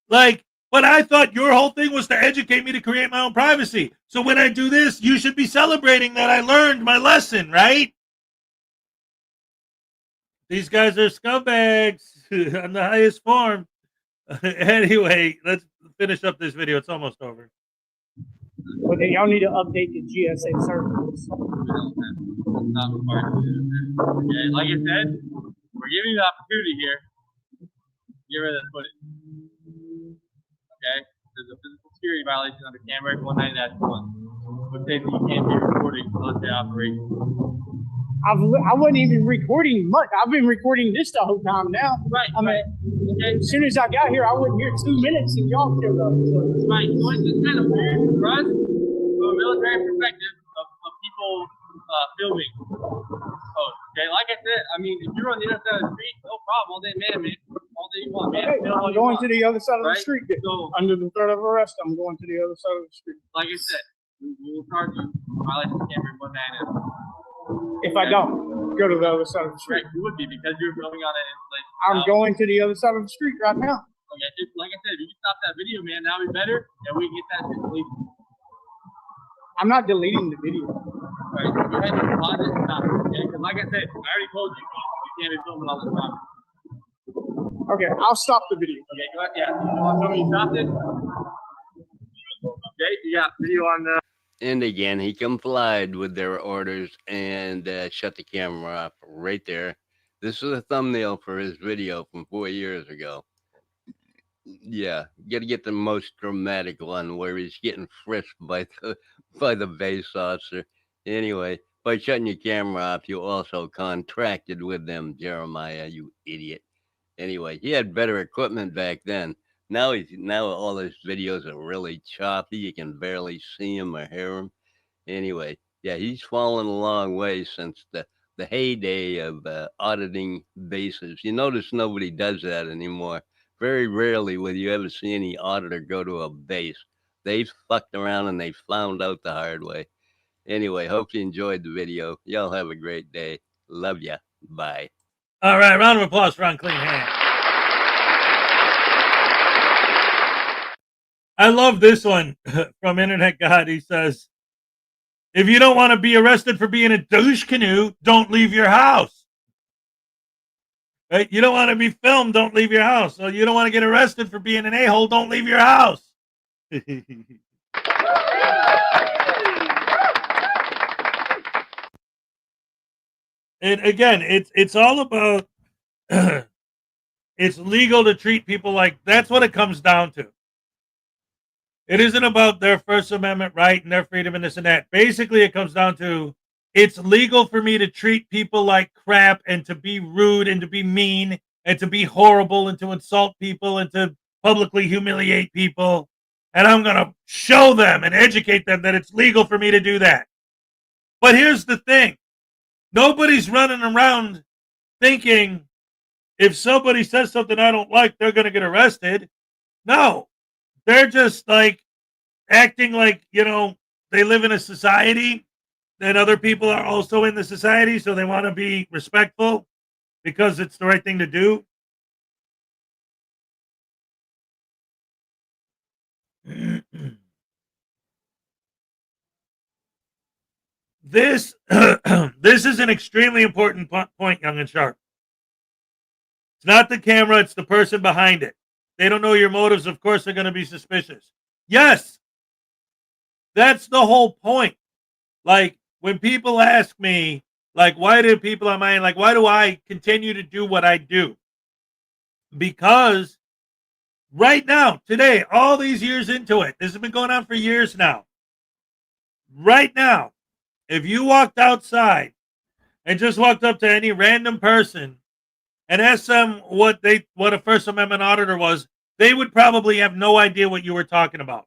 Like, but I thought your whole thing was to educate me to create my own privacy. So when I do this, you should be celebrating that I learned my lesson, right? These guys are scumbags on the highest form. Anyway, let's finish up this video. It's almost over. But then y'all need to update the GSA servers. Not required to do that. Okay, like I said, we're giving you the opportunity here. Get rid of this footage. Okay? There's a physical security violation under Camera 190-1, which says you can't be recording military operations. I wasn't even recording much. I've been recording this the whole time now. Right. I mean, okay. As soon as I got here, I wasn't here 2 minutes and y'all showed up. So. Right. So it's just kind of weird for us, from a military perspective, of people filming. Oh, okay. Like I said, I mean, if you're on the other side of the street, no problem. All day, man. All day you want, man. Okay, I'm going to the other side of the street. So, under the threat of arrest, I'm going to the other side of the street. Like I said, we will charge you violation of Camera 190. If I don't go to the other side of the street. Right, you would be because you're filming on an installation. I'm going to the other side of the street right now. Okay, just like I said, if you can stop that video, man, that'll be better, and we can get that shit deleted. I'm not deleting the video. Alright, so go ahead and pause it and stop it, okay? Because like I said, I already told you, you can't be filming all this property. Okay, I'll stop the video. Okay, go ahead, yeah. You want to tell me you stopped it? Okay, you got video on the... And again, he complied with their orders and shut the camera off right there. This is a thumbnail for his video from 4 years ago. Yeah, you got to get the most dramatic one where he's getting frisked by the base officer. Anyway, by shutting your camera off, you also contracted with them, Jeremiah, you idiot. Anyway, he had better equipment back then. Now all his videos are really choppy. You can barely see him or hear him. Anyway, yeah, he's fallen a long way since the heyday of auditing bases. You notice nobody does that anymore. Very rarely will you ever see any auditor go to a base. They fucked around and they found out the hard way. Anyway, hope you enjoyed the video. Y'all have a great day. Love ya. Bye. All right, round of applause for Unclean Hands. I love this one from Internet God. He says, if you don't want to be arrested for being a douche canoe, don't leave your house. Right? You don't want to be filmed, don't leave your house. So you don't want to get arrested for being an a-hole, don't leave your house. And again, it's all about it's legal to treat people like, that's what it comes down to. It isn't about their First Amendment right and their freedom and this and that. Basically, it comes down to, it's legal for me to treat people like crap and to be rude and to be mean and to be horrible and to insult people and to publicly humiliate people. And I'm going to show them and educate them that it's legal for me to do that. But here's the thing. Nobody's running around thinking if somebody says something I don't like, they're going to get arrested. No, they're just like acting like, they live in a society and other people are also in the society. So they want to be respectful because it's the right thing to do. This is an extremely important point, Young and Sharp. It's not the camera, it's the person behind it. They don't know your motives, of course they're going to be suspicious. Yes, that's the whole point. Like, when people ask me, like, why do people on my end, like, why do I continue to do what I do? Because right now, today, all these years into it, this has been going on for years now. Right now, if you walked outside and just walked up to any random person and asked them what a First Amendment auditor was, they would probably have no idea what you were talking about.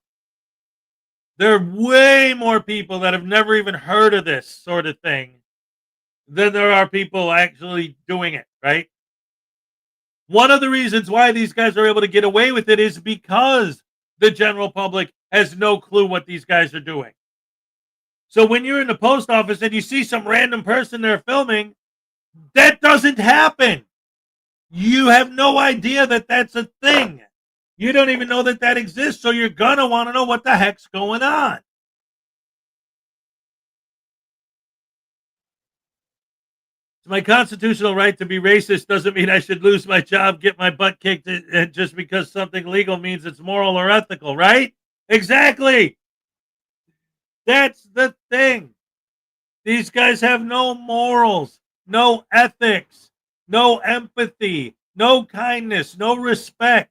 There are way more people that have never even heard of this sort of thing than there are people actually doing it, right? One of the reasons why these guys are able to get away with it is because the general public has no clue what these guys are doing. So when you're in the post office and you see some random person there filming, that doesn't happen. You have no idea that that's a thing. You don't even know that exists, so you're going to want to know what the heck's going on. My constitutional right to be racist doesn't mean I should lose my job, get my butt kicked, just because something legal means it's moral or ethical, right? Exactly. That's the thing. These guys have no morals, no ethics, no empathy, no kindness, no respect.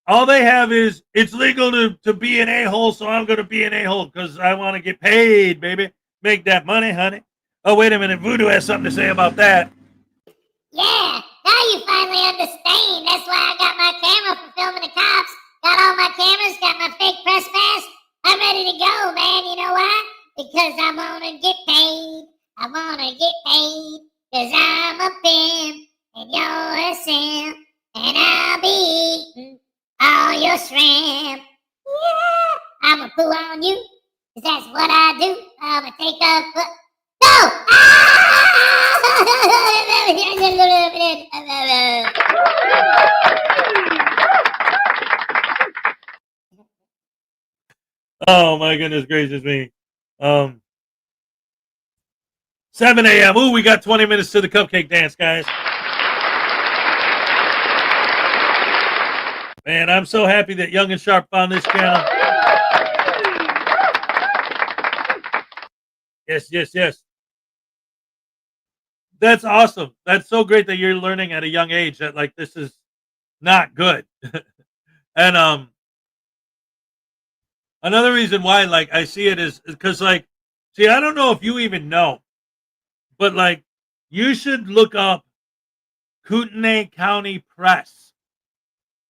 All they have is, it's legal to be an a-hole, so I'm going to be an a-hole because I want to get paid, baby. Make that money, honey. Oh, wait a minute. Voodoo has something to say about that. Yeah, now you finally understand. That's why I got my camera for filming the cops. Got all my cameras, got my fake press pass. I'm ready to go, man. You know why? Because I want to get paid. I want to get paid. Because I'm a pimp and you're a simp. And I'll be eating all your shrimp. Yeah, I'ma poo on you. Because that's what I do. I'ma take a foot. No! Oh my goodness gracious me. 7 a.m. Ooh, we got 20 minutes to the cupcake dance, guys. Man, I'm so happy that Young and Sharp found this channel. Yes. That's awesome. That's so great that you're learning at a young age that, like, this is not good. And another reason why, like, I see it is because, like, see, I don't know if you even know, but, like, you should look up Kootenai County Press.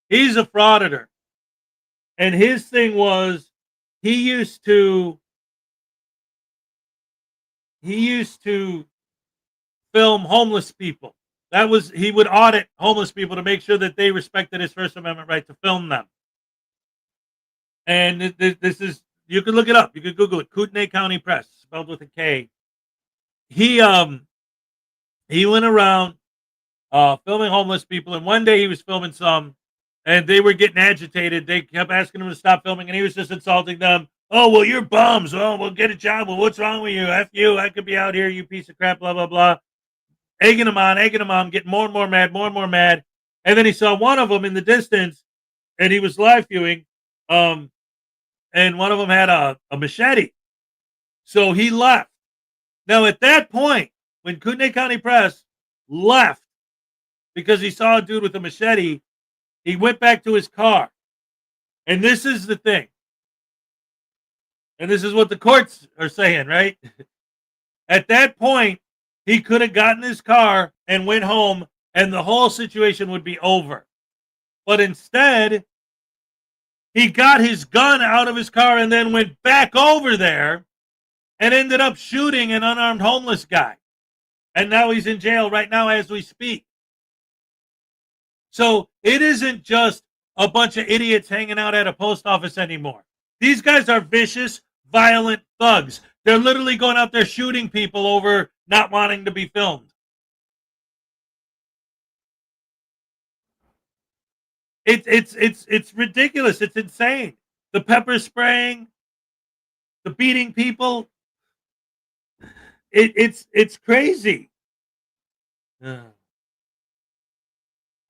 He's a frauditor. And his thing was, he used to film homeless people. He would audit homeless people to make sure that they respected his First Amendment right to film them. And this is, you can look it up. You can Google it. Kootenai County Press, spelled with a K. He went around filming homeless people, and one day he was filming some, and they were getting agitated. They kept asking him to stop filming, and he was just insulting them. Oh, well, you're bums. Oh, well, get a job. Well, what's wrong with you? F you. I could be out here, you piece of crap, blah, blah, blah. Egging them on, getting more and more mad, more and more mad. And then he saw one of them in the distance, and he was live viewing, and one of them had a machete. So he left. Now, at that point, when Kootenai County Press left because he saw a dude with a machete, he went back to his car. And this is the thing. And this is what the courts are saying, right? At that point, he could have gotten his car and went home, and the whole situation would be over. But instead, he got his gun out of his car and then went back over there and ended up shooting an unarmed homeless guy. And now he's in jail right now as we speak. So it isn't just a bunch of idiots hanging out at a post office anymore. These guys are vicious, violent thugs. They're literally going out there shooting people over not wanting to be filmed. It's ridiculous. It's insane. The pepper spraying, the beating people. It's crazy.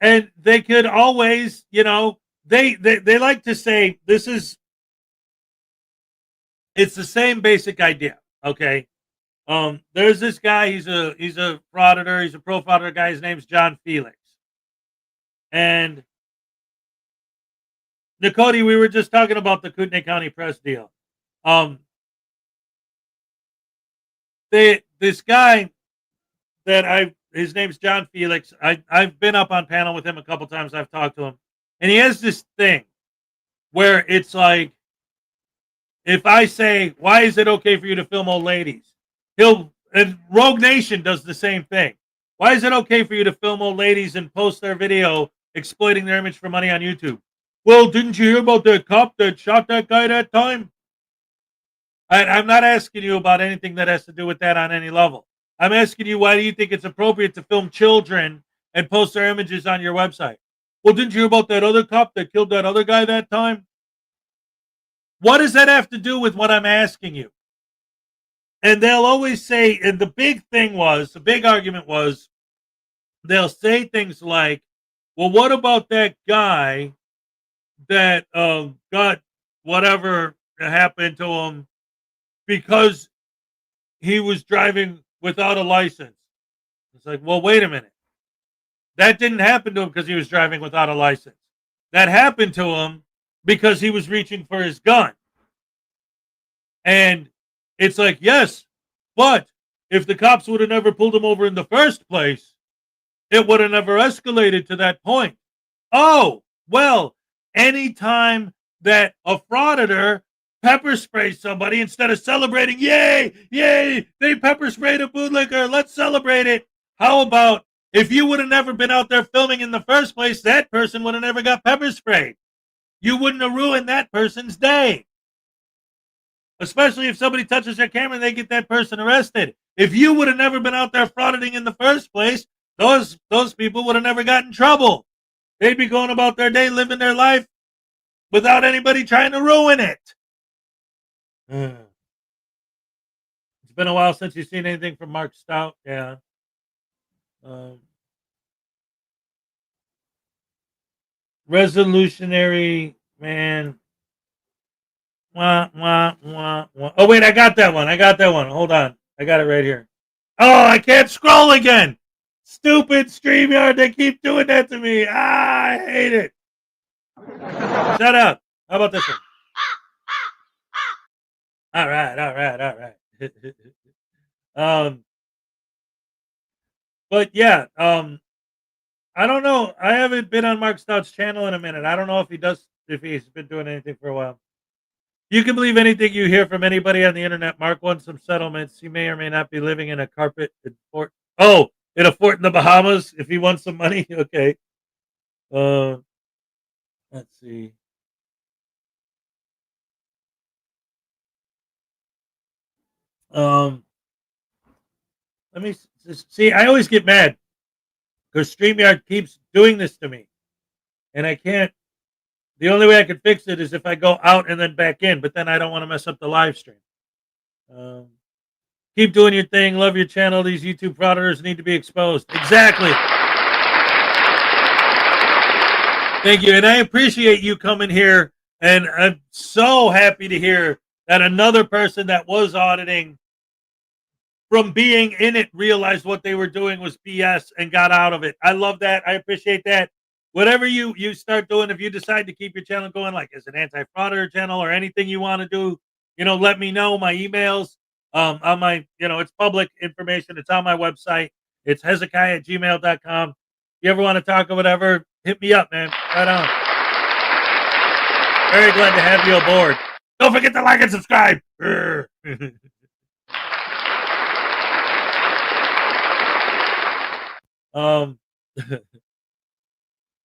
And they could always, they like to say it's the same basic idea. Okay. There's this guy, he's a frauditor, he's a pro frauditor guy, his name's John Felix. And Nicody, we were just talking about the Kootenai County Press deal. This guy his name's John Felix. I've been up on panel with him a couple times. I've talked to him, and he has this thing where it's like, if I say, why is it okay for you to film old ladies? And Rogue Nation does the same thing. Why is it okay for you to film old ladies and post their video exploiting their image for money on YouTube? Well, didn't you hear about the cop that shot that guy that time? I'm not asking you about anything that has to do with that on any level. I'm asking you, why do you think it's appropriate to film children and post their images on your website? Well, didn't you hear about that other cop that killed that other guy that time? What does that have to do with what I'm asking you? And they'll always say, and the big argument was, they'll say things like, well, what about that guy that got whatever happened to him because he was driving without a license? It's like, well, wait a minute. That didn't happen to him because he was driving without a license. That happened to him because he was reaching for his gun. And it's like, yes, but if the cops would have never pulled him over in the first place, it would have never escalated to that point. Oh, well, anytime that a frauditor pepper sprays somebody, instead of celebrating, yay, they pepper sprayed a bootlicker, let's celebrate it. How about if you would have never been out there filming in the first place, that person would have never got pepper sprayed. You wouldn't have ruined that person's day. Especially if somebody touches their camera and they get that person arrested. If you would have never been out there frauding in the first place, those people would have never gotten in trouble. They'd be going about their day, living their life without anybody trying to ruin it. It's been a while since you've seen anything from Mark Stout. Yeah. Resolutionary, man. Wah, wah, wah, wah. Oh, wait, I got that one. Hold on. I got it right here. Oh, I can't scroll again. Stupid StreamYard. They keep doing that to me. I hate it. Shut up. How about this one? All right. But yeah, I don't know. I haven't been on Mark Stout's channel in a minute. I don't know if he's been doing anything for a while. You can believe anything you hear from anybody on the internet. Mark wants some settlements. He may or may not be living in a fort in a fort in the Bahamas if he wants some money. Okay. Let's see. Let me see. I always get mad because StreamYard keeps doing this to me, and I can't. The only way I can fix it is if I go out and then back in, but then I don't want to mess up the live stream. Keep doing your thing. Love your channel. These YouTube frauditors need to be exposed. Exactly. Thank you. And I appreciate you coming here. And I'm so happy to hear that another person that was auditing from being in it realized what they were doing was BS and got out of it. I love that. I appreciate that. Whatever you start doing, if you decide to keep your channel going, like as an anti-frauditor channel or anything you want to do, let me know. My emails, on my, it's public information. It's on my website. It's hezokuai@gmail.com. If you ever want to talk or whatever, hit me up, man. Right on. Very glad to have you aboard. Don't forget to like and subscribe.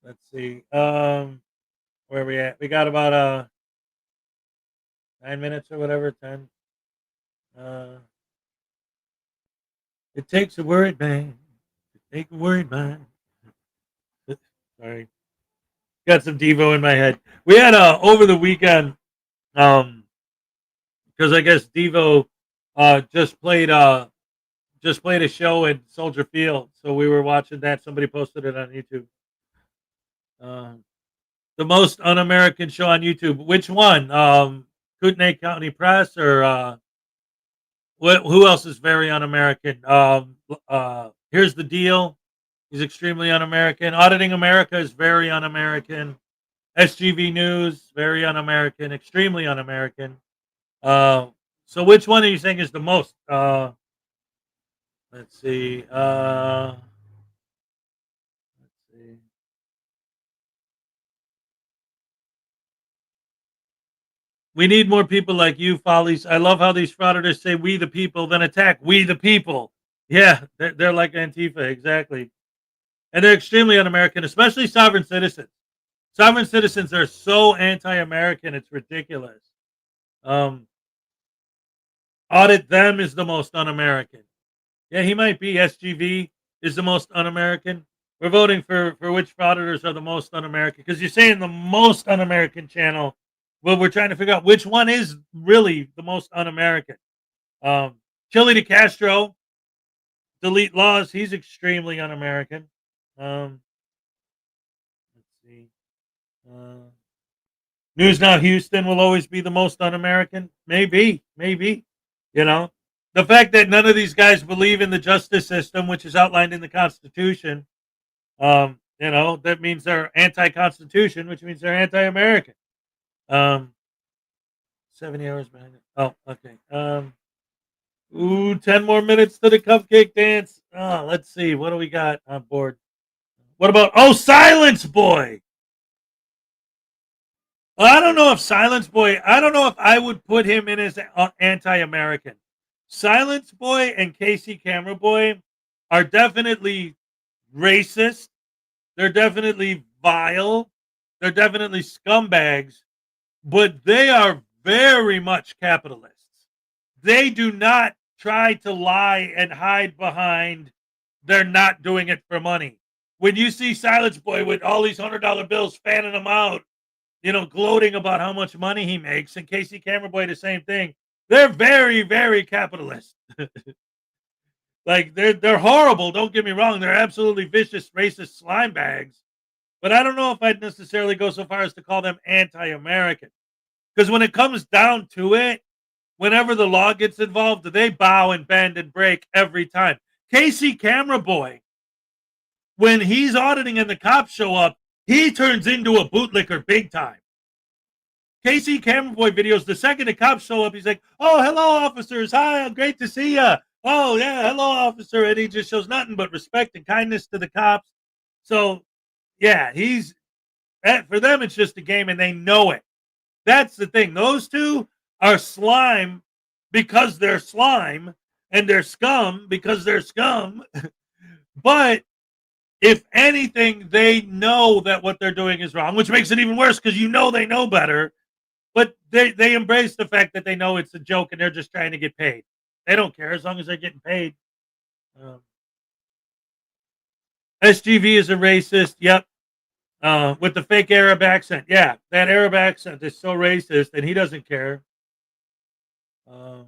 Let's see. Where are we at? We got about 9 minutes or whatever. 10. It takes a worried man to take a worried mind. Sorry. Got some Devo in my head. We had over the weekend, because I guess Devo just played a show in Soldier Field, so we were watching that. Somebody posted it on YouTube. The most un-American show on YouTube. Which one? Kootenai County Press or who else is very un-American? Here's the Deal. He's extremely un-American. Auditing America is very un-American. SGV News, very un-American. Extremely un-American. So which one are you saying is the most? Let's see. We need more people like you, Follies. I love how these frauditors say we the people, then attack we the people. Yeah, they're like Antifa, exactly. And they're extremely un-American, especially sovereign citizens. Sovereign citizens are so anti-American, it's ridiculous. Audit Them is the most un-American. Yeah, he might be. SGV is the most un-American. We're voting for which frauditors are the most un-American, because you're saying the most un-American channel. Well, we're trying to figure out which one is really the most un-American. Chili de Castro, Delete Laws, he's extremely un-American. Let's see. News Now Houston will always be the most un-American. Maybe. The fact that none of these guys believe in the justice system, which is outlined in the Constitution, that means they're anti-Constitution, which means they're anti-American. 70 hours behind it. Oh, okay. 10 more minutes to the cupcake dance. Oh, let's see. What do we got on board? What about Silence Boy? I don't know if Silence Boy, I don't know if I would put him in as anti-American. Silence Boy and Casey Camera Boy are definitely racist. They're definitely vile. They're definitely scumbags, but they are very much capitalists. They do not try to lie and hide behind they're not doing it for money. When you see Silence Boy with all these $100 bills fanning them out, gloating about how much money he makes, and Casey Camera Boy the same thing. They're very, very capitalist. Like they're horrible. Don't get me wrong. They're absolutely vicious, racist slime bags. But I don't know if I'd necessarily go so far as to call them anti-American. Because when it comes down to it, whenever the law gets involved, they bow and bend and break every time. Casey Camera Boy, when he's auditing and the cops show up, he turns into a bootlicker big time. Casey Camera Boy videos, the second the cops show up, he's like, "Oh, hello, officers. Hi, great to see ya. Oh, yeah, hello, officer." And he just shows nothing but respect and kindness to the cops. So, yeah, for them, it's just a game, and they know it. That's the thing. Those two are slime because they're slime, and they're scum because they're scum. But if anything, they know that what they're doing is wrong, which makes it even worse because they know better. But they embrace the fact that they know it's a joke and they're just trying to get paid. They don't care as long as they're getting paid. SGV is a racist. Yep. With the fake Arab accent. Yeah, that Arab accent is so racist, and he doesn't care. Let's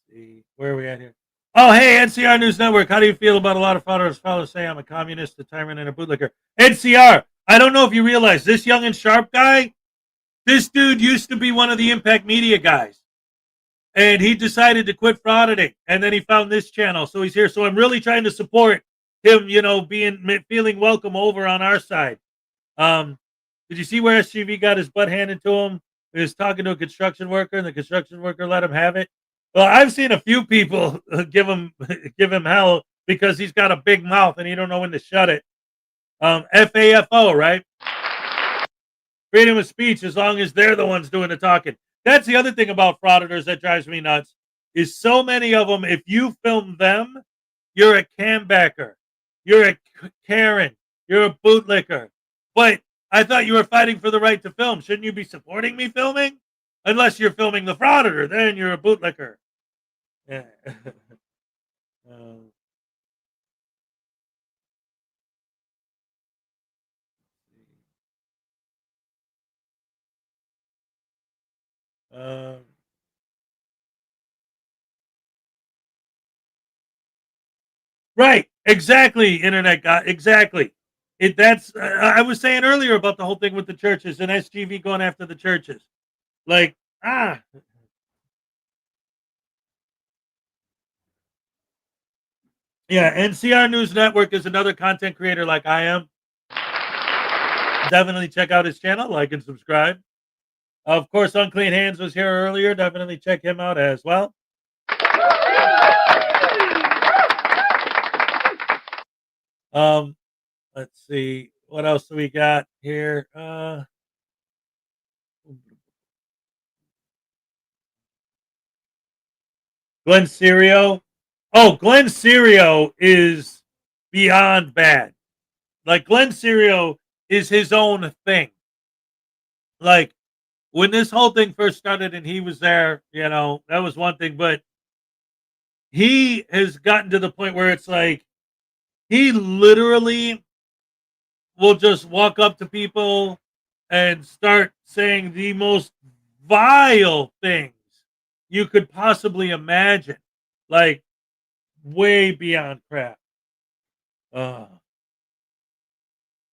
see. Where are we at here? Oh, hey, NCR News Network. How do you feel about a lot of followers say I'm a communist, a tyrant, and a bootlicker? NCR, I don't know if you realize this young and sharp guy, this dude used to be one of the Impact Media guys. And he decided to quit frauditing. And then he found this channel. So he's here. So I'm really trying to support him, feeling welcome over on our side. Did you see where SGV got his butt handed to him? He was talking to a construction worker, and the construction worker let him have it. Well, I've seen a few people give him hell because he's got a big mouth and he don't know when to shut it. FAFO, right? Freedom of speech, as long as they're the ones doing the talking. That's the other thing about frauditors that drives me nuts, is so many of them, if you film them, you're a cambacker. You're a Karen. You're a bootlicker. But I thought you were fighting for the right to film. Shouldn't you be supporting me filming? Unless you're filming the frauditor, then you're a bootlicker. Yeah. Right, exactly, internet guy, exactly. That's I was saying earlier about the whole thing with the churches and SGV going after the churches. Like, yeah, NCR News Network is another content creator like I am. Definitely check out his channel, like and subscribe. Of course, Unclean Hands was here earlier. Definitely check him out as well. Let's see. What else do we got here? Glenn Serio. Oh, Glenn Serio is beyond bad. Like, Glenn Serio is his own thing. Like, when this whole thing first started and he was there, that was one thing. But he has gotten to the point where it's like, he literally will just walk up to people and start saying the most vile things you could possibly imagine. Like, way beyond crap.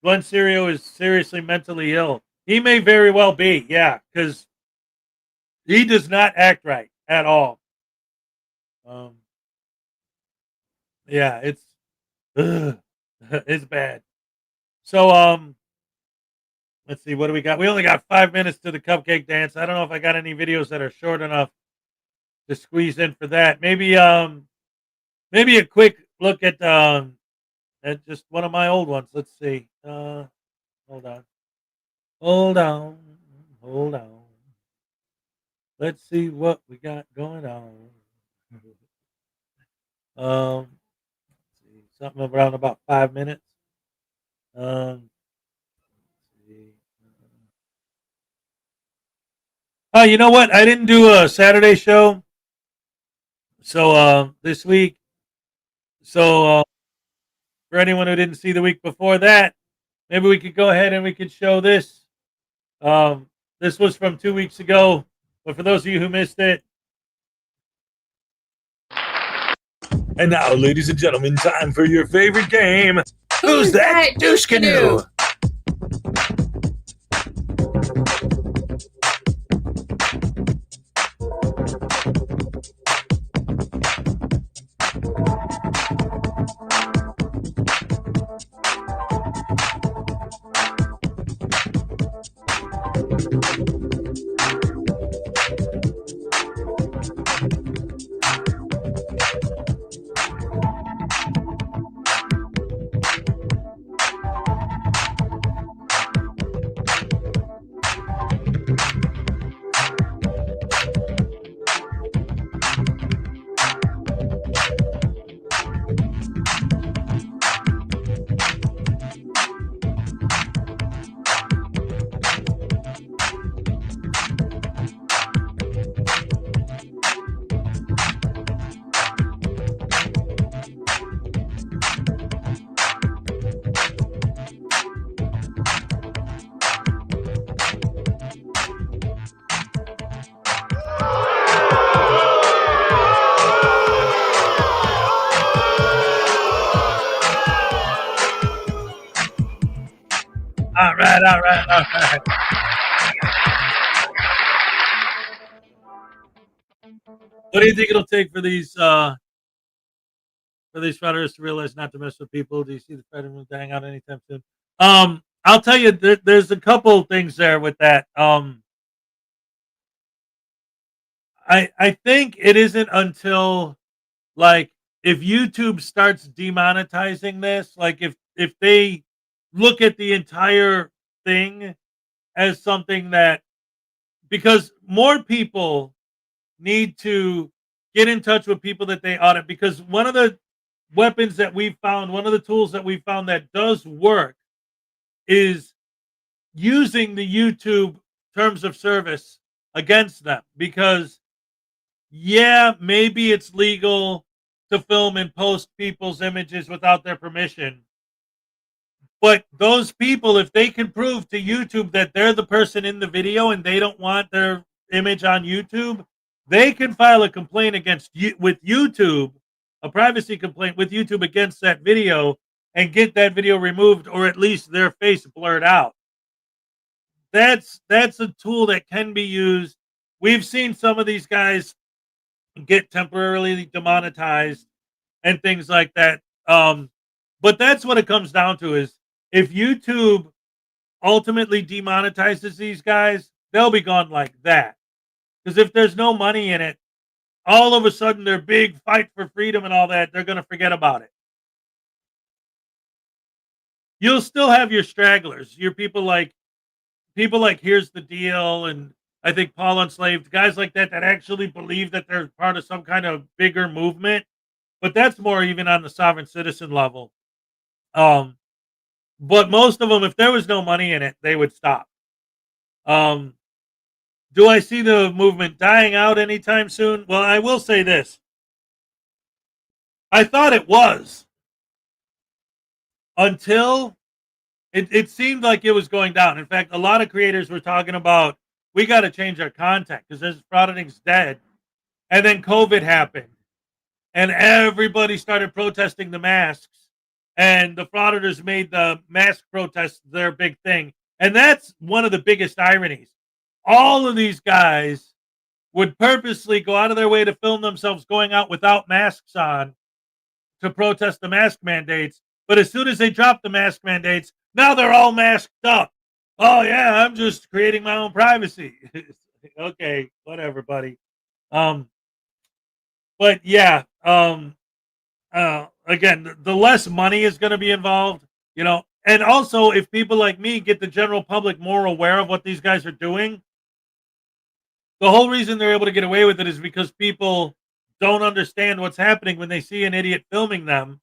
Glenn Serio is seriously mentally ill. He may very well be, yeah, because he does not act right at all. Yeah, it's bad. So, let's see, what do we got? We only got 5 minutes to the cupcake dance. I don't know if I got any videos that are short enough to squeeze in for that. Maybe a quick look at just one of my old ones. Let's see. Hold on. Let's see what we got going on. Let's see, something around about 5 minutes. Let's see. Oh, you know what? I didn't do a Saturday show. So this week. So for anyone who didn't see the week before that, maybe we could go ahead and we could show this. This was from 2 weeks ago, but for those of you who missed it. And now, ladies and gentlemen, time for your favorite game. Who's that douche canoe? All right, all right, all right. What do you think it'll take for these Frauditors to realize not to mess with people? Do you see the Frauditors dying out anytime soon? I'll tell you, there's a couple things there with that. I think it isn't until like if YouTube starts demonetizing this, like if they look at the entire thing as something that, because more people need to get in touch with people that they audit, because one of the weapons that we found, one of the tools that we found that does work is using the YouTube terms of service against them. Because yeah, maybe it's legal to film and post people's images without their permission, but those people, if they can prove to YouTube that they're the person in the video and they don't want their image on YouTube, they can file a complaint against you with YouTube, a privacy complaint with YouTube against that video, and get that video removed, or at least their face blurred out. That's a tool that can be used. We've seen some of these guys get temporarily demonetized and things like that. But that's what it comes down to, is if YouTube ultimately demonetizes these guys, they'll be gone like that. Because if there's no money in it, all of a sudden their big fight for freedom and all that, they're going to forget about it. You'll still have your stragglers, your people like Here's the Deal, and I think Paul Unslaved, guys like that actually believe that they're part of some kind of bigger movement. But that's more even on the sovereign citizen level. But most of them, if there was no money in it, they would stop. Do I see the movement dying out anytime soon? Well, I will say this. I thought it was, until it seemed like it was going down. In fact, a lot of creators were talking about, we got to change our content because this frauditing's dead. And then COVID happened. And everybody started protesting the masks. And the Frauditors made the mask protests their big thing. And that's one of the biggest ironies. All of these guys would purposely go out of their way to film themselves going out without masks on to protest the mask mandates. But as soon as they drop the mask mandates, now they're all masked up. Oh, yeah, I'm just creating my own privacy. Okay, whatever, buddy. But yeah, again, the less money is going to be involved, you know, and also if people like me get the general public more aware of what these guys are doing, the whole reason they're able to get away with it is because people don't understand what's happening when they see an idiot filming them.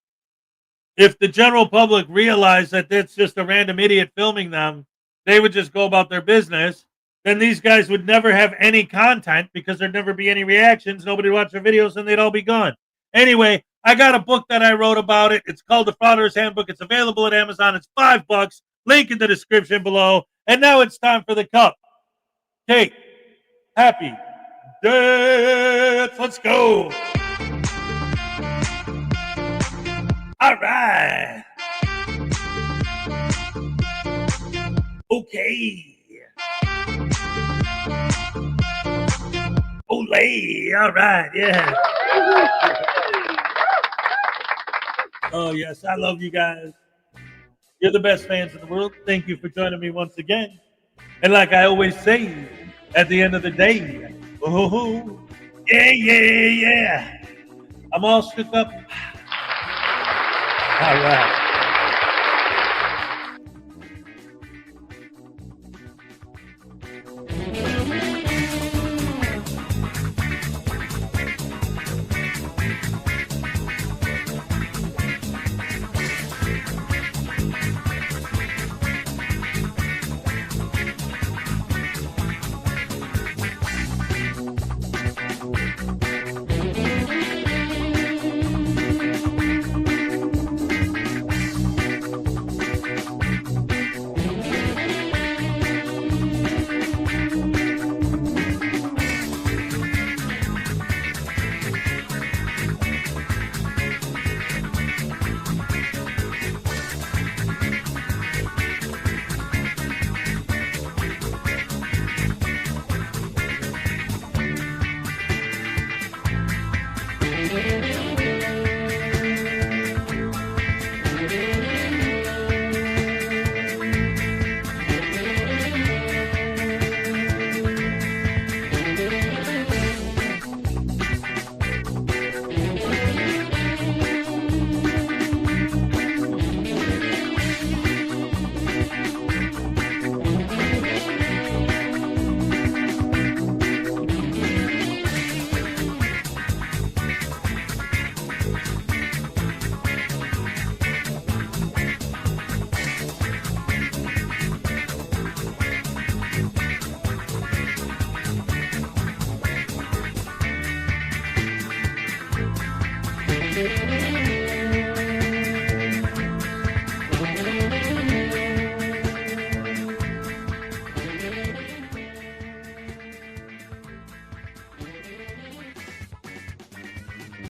If the general public realized that it's just a random idiot filming them, they would just go about their business. Then these guys would never have any content because there'd never be any reactions. Nobody would watch their videos and they'd all be gone. Anyway, I got a book that I wrote about it. It's called The Frauditor's Handbook. It's available at Amazon. It's $5. Link in the description below. And now it's time for the cup. Kate, happy death. Let's go. All right. Okay. Olay. All right. Yeah. Oh, yes. I love you guys. You're the best fans in the world. Thank you for joining me once again. And like I always say, at the end of the day, oh, yeah, yeah, yeah. I'm all shook up. All right.